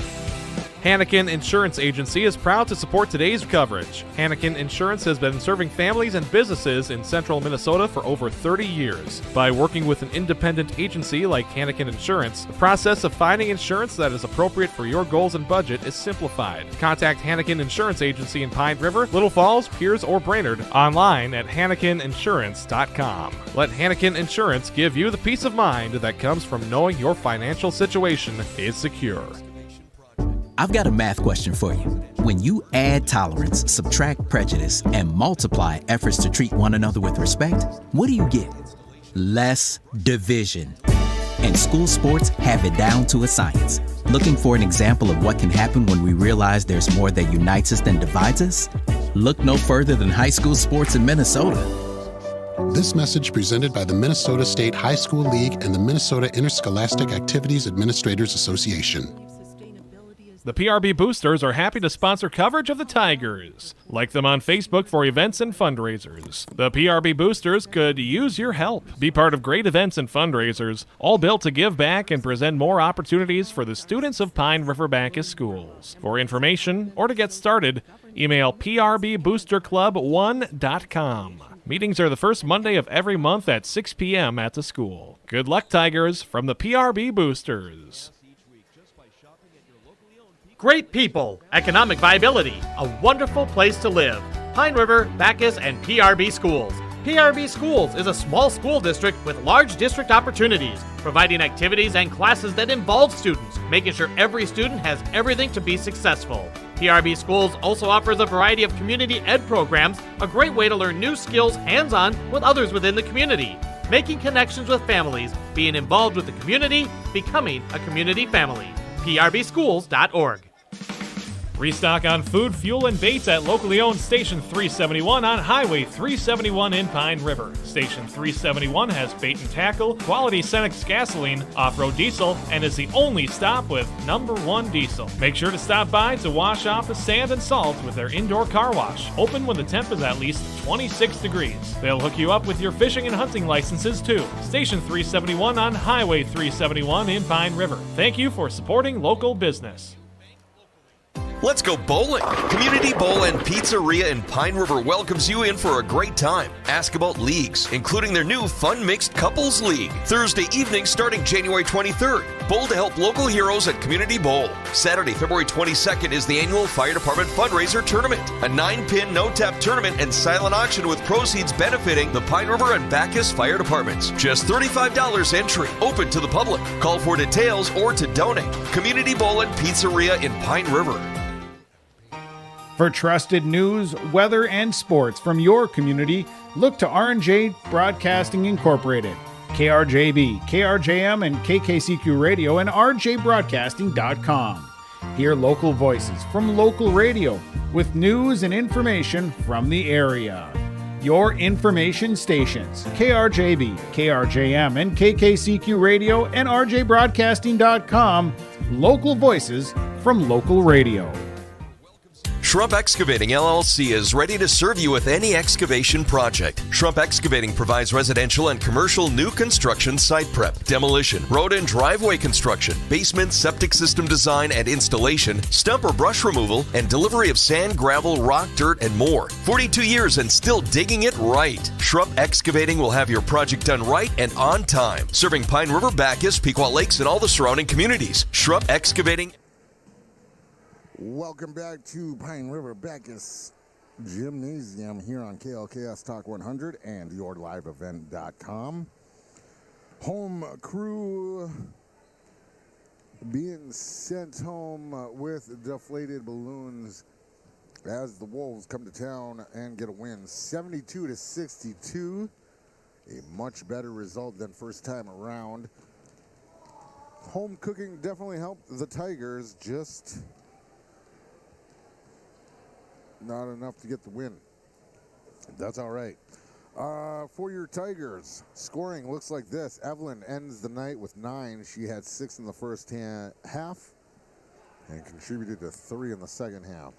Hannikin Insurance Agency is proud to support today's coverage. Hannikin Insurance has been serving families and businesses in central Minnesota for over 30 years. By working with an independent agency like Hannikin Insurance, the process of finding insurance that is appropriate for your goals and budget is simplified. Contact Hannikin Insurance Agency in Pine River, Little Falls, Pierce, or Brainerd online at HannikinInsurance.com. Let Hannikin Insurance give you the peace of mind that comes from knowing your financial situation is secure. I've got a math question for you. When you add tolerance, subtract prejudice, and multiply efforts to treat one another with respect, what do you get? Less division. And school sports have it down to a science. Looking for an example of what can happen when we realize there's more that unites us than divides us? Look no further than high school sports in Minnesota. This message presented by the Minnesota State High School League and the Minnesota Interscholastic Activities Administrators Association. The PRB Boosters are happy to sponsor coverage of the Tigers. Like them on Facebook for events and fundraisers. The PRB Boosters could use your help. Be part of great events and fundraisers, all built to give back and present more opportunities for the students of Pine River-Backus schools. For information or to get started, email prboosterclub1.com. Meetings are the first Monday of every month at 6 p.m. at the school. Good luck, Tigers, from the PRB Boosters. Great people, economic viability, a wonderful place to live. Pine River, Backus, and PRB Schools. PRB Schools is a small school district with large district opportunities, providing activities and classes that involve students, making sure every student has everything to be successful. PRB Schools also offers a variety of community ed programs, a great way to learn new skills hands-on with others within the community, making connections with families, being involved with the community, becoming a community family. PRBschools.org. Restock on food, fuel, and baits at locally owned Station 371 on Highway 371 in Pine River. Station 371 has bait and tackle, quality Cenex gasoline, off-road diesel, and is the only stop with #1 diesel. Make sure to stop by to wash off the sand and salt with their indoor car wash, open when the temp is at least 26 degrees. They'll hook you up with your fishing and hunting licenses too. Station 371 on Highway 371 in Pine River. Thank you for supporting local business. Let's go bowling! Community Bowl and Pizzeria in Pine River welcomes you in for a great time. Ask about leagues, including their new Fun Mixed Couples League. Thursday evening starting January 23rd. Bowl to help local heroes at Community Bowl. Saturday, February 22nd is the annual Fire Department Fundraiser Tournament. A 9-pin no-tap tournament and silent auction with proceeds benefiting the Pine River and Backus Fire Departments. Just $35 entry. Open to the public. Call for details or to donate. Community Bowl and Pizzeria in Pine River. For trusted news, weather, and sports from your community, look to R&J Broadcasting Incorporated, KRJB, KRJM, and KKCQ Radio, and rjbroadcasting.com. Hear local voices from local radio with news and information from the area. Your information stations, KRJB, KRJM, and KKCQ Radio, and rjbroadcasting.com. Local voices from local radio. Shrub Excavating LLC is ready to serve you with any excavation project. Shrub Excavating provides residential and commercial new construction site prep, demolition, road and driveway construction, basement septic system design and installation, stump or brush removal, and delivery of sand, gravel, rock, dirt, and more. 42 years and still digging it right. Shrub Excavating will have your project done right and on time. Serving Pine River, Backus, Pequot Lakes, and all the surrounding communities. Shrub Excavating. Welcome back to Pine River-Backus Gymnasium here on KLKS Talk 100 and YourLiveEvent.com. Home crew being sent home with deflated balloons as the Wolves come to town and get a win, 72-62. A much better result than first time around. Home cooking definitely helped the Tigers, just not enough to get the win. That's all right. For your Tigers, scoring looks like this. Evelyn ends the night with 9. She had 6 in the first half and contributed to 3 in the second half.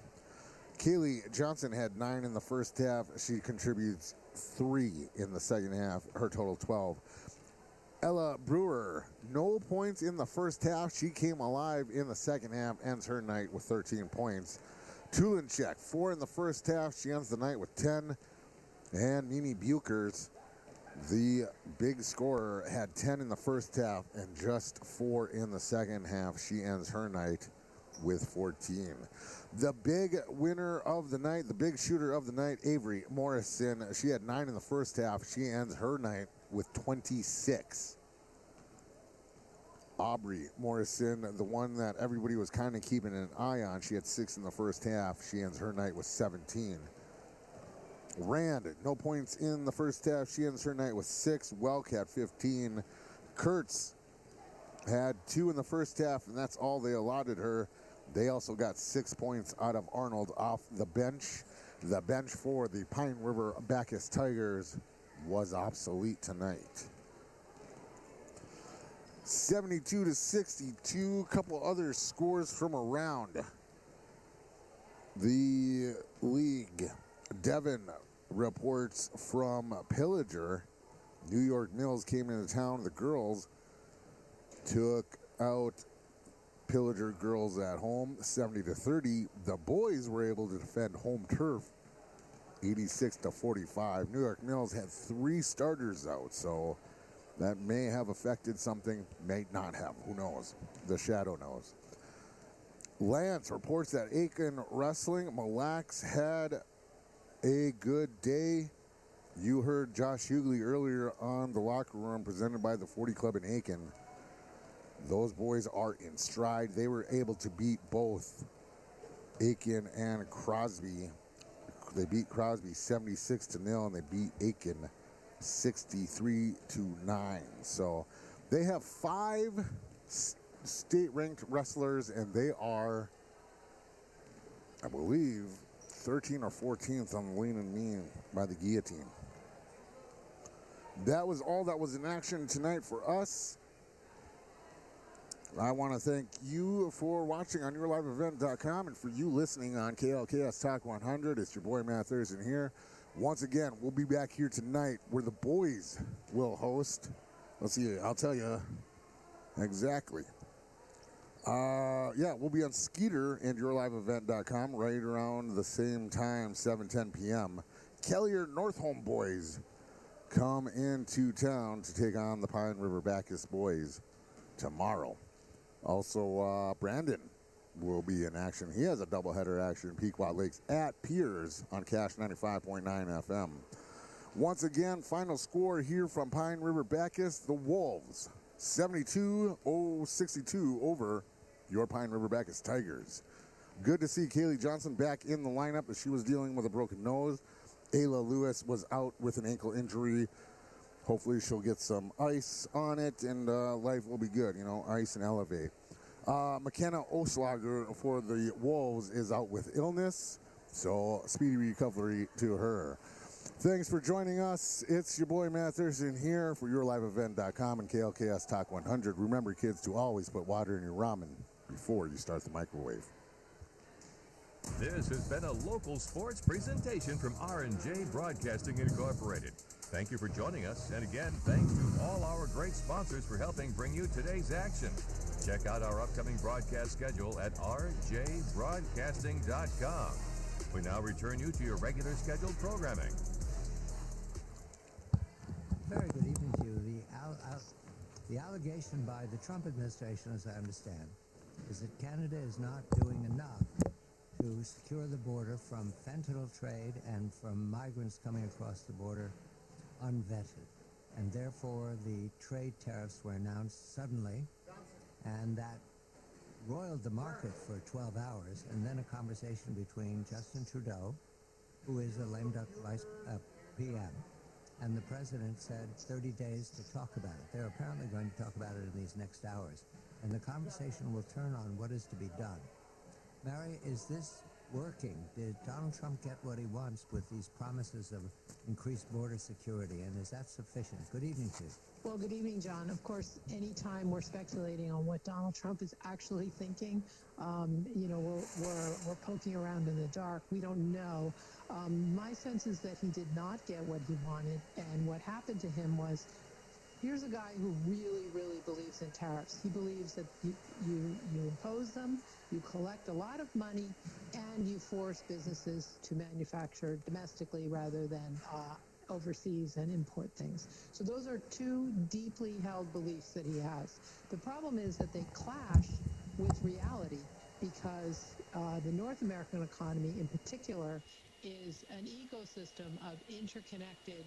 Kaylee Johnson had 9 in the first half. She contributes 3 in the second half. Her total 12. Ella Brewer, no points in the first half. She came alive in the second half, ends her night with 13 points. Tulinchek, 4 in the first half. She ends the night with 10. And Mimi Bukers, the big scorer, had 10 in the first half and just 4 in the second half. She ends her night with 14. The big winner of the night, the big shooter of the night, Avery Morrison. She had 9 in the first half. She ends her night with 26. Aubrey Morrison, the one that everybody was kind of keeping an eye on. She had 6 in the first half. She ends her night with 17. Rand, no points in the first half. She ends her night with 6. Welk had 15. Kurtz had 2 in the first half, and that's all they allotted her. They also got 6 points out of Arnold off the bench. The bench for the Pine River-Backus Tigers was obsolete tonight. 72-62. A couple other scores from around the league. Devon reports from Pillager. New York Mills came into town. The girls took out Pillager girls at home 70-30. The boys were able to defend home turf 86-45. New York Mills had 3 starters out, so that may have affected something, may not have. Who knows? The shadow knows. Lance reports that Aiken Wrestling, Mille Lacs had a good day. You heard Josh Hughley earlier on the locker room presented by the 40 Club in Aiken. Those boys are in stride. They were able to beat both Aiken and Crosby. They beat Crosby 76-0, and they beat Aiken 63-9. So they have 5 state-ranked wrestlers, and they are, I believe, 13 or 14th on the lean and mean by the guillotine. That was all that was in action tonight for us. I want to thank you for watching on yourliveevent.com and for you listening on KLKS Talk 100. It's your boy Matt Thurston here. Once again, we'll be back here tonight where the boys will host. Let's see, I'll tell you exactly. Yeah, we'll be on Skeeter and yourliveevent.com right around the same time, 7:10 p.m. Kellier Northholm boys come into town to take on the Pine River-Backus boys tomorrow. Also, Brandon will be in action. He has a doubleheader action in Pequot Lakes at Piers on Cash 95.9 FM. Once again, final score here from Pine River-Backus, the Wolves, 72-62 over your Pine River-Backus Tigers. Good to see Kaylee Johnson back in the lineup as she was dealing with a broken nose. Ayla Lewis was out with an ankle injury. Hopefully she'll get some ice on it and life will be good, you know, ice and elevate. McKenna Oslager for the Wolves is out with illness, so speedy recovery to her. Thanks for joining us. It's your boy Matt Thurston here for yourliveevent.com and KLKS Talk 100. Remember, kids, to always put water in your ramen before you start the microwave. This has been a local sports presentation from R&J Broadcasting Incorporated. Thank you for joining us, and again, thanks to all our great sponsors for helping bring you today's action. Check out our upcoming broadcast schedule at rjbroadcasting.com. We now return you to your regular scheduled programming. Very good evening to you. The allegation by the Trump administration, as I understand, is that Canada is not doing enough to secure the border from fentanyl trade and from migrants coming across the border unvetted. And therefore, the trade tariffs were announced suddenly, and that roiled the market for 12 hours. And then a conversation between Justin Trudeau, who is a lame duck vice PM, and the president said 30 days to talk about it. They're apparently going to talk about it in these next hours. And the conversation will turn on what is to be done. Mary, is this working? Did Donald Trump get what he wants with these promises of increased border security, and is that sufficient? Good evening to you. Well, good evening, John. Of course, anytime we're speculating on what Donald Trump is actually thinking, we're poking around in the dark. We don't know. My sense is that he did not get what he wanted, and what happened to him was, here's a guy who really, really believes in tariffs. He believes that you impose them, you collect a lot of money, and you force businesses to manufacture domestically rather than overseas and import things. So those are two deeply held beliefs that he has. The problem is that they clash with reality because the North American economy in particular is an ecosystem of interconnected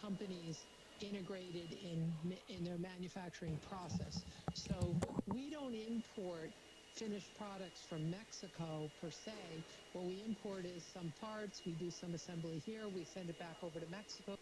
companies integrated in their manufacturing process. So we don't import finished products from Mexico per se. What we import is some parts, we do some assembly here, we send it back over to Mexico.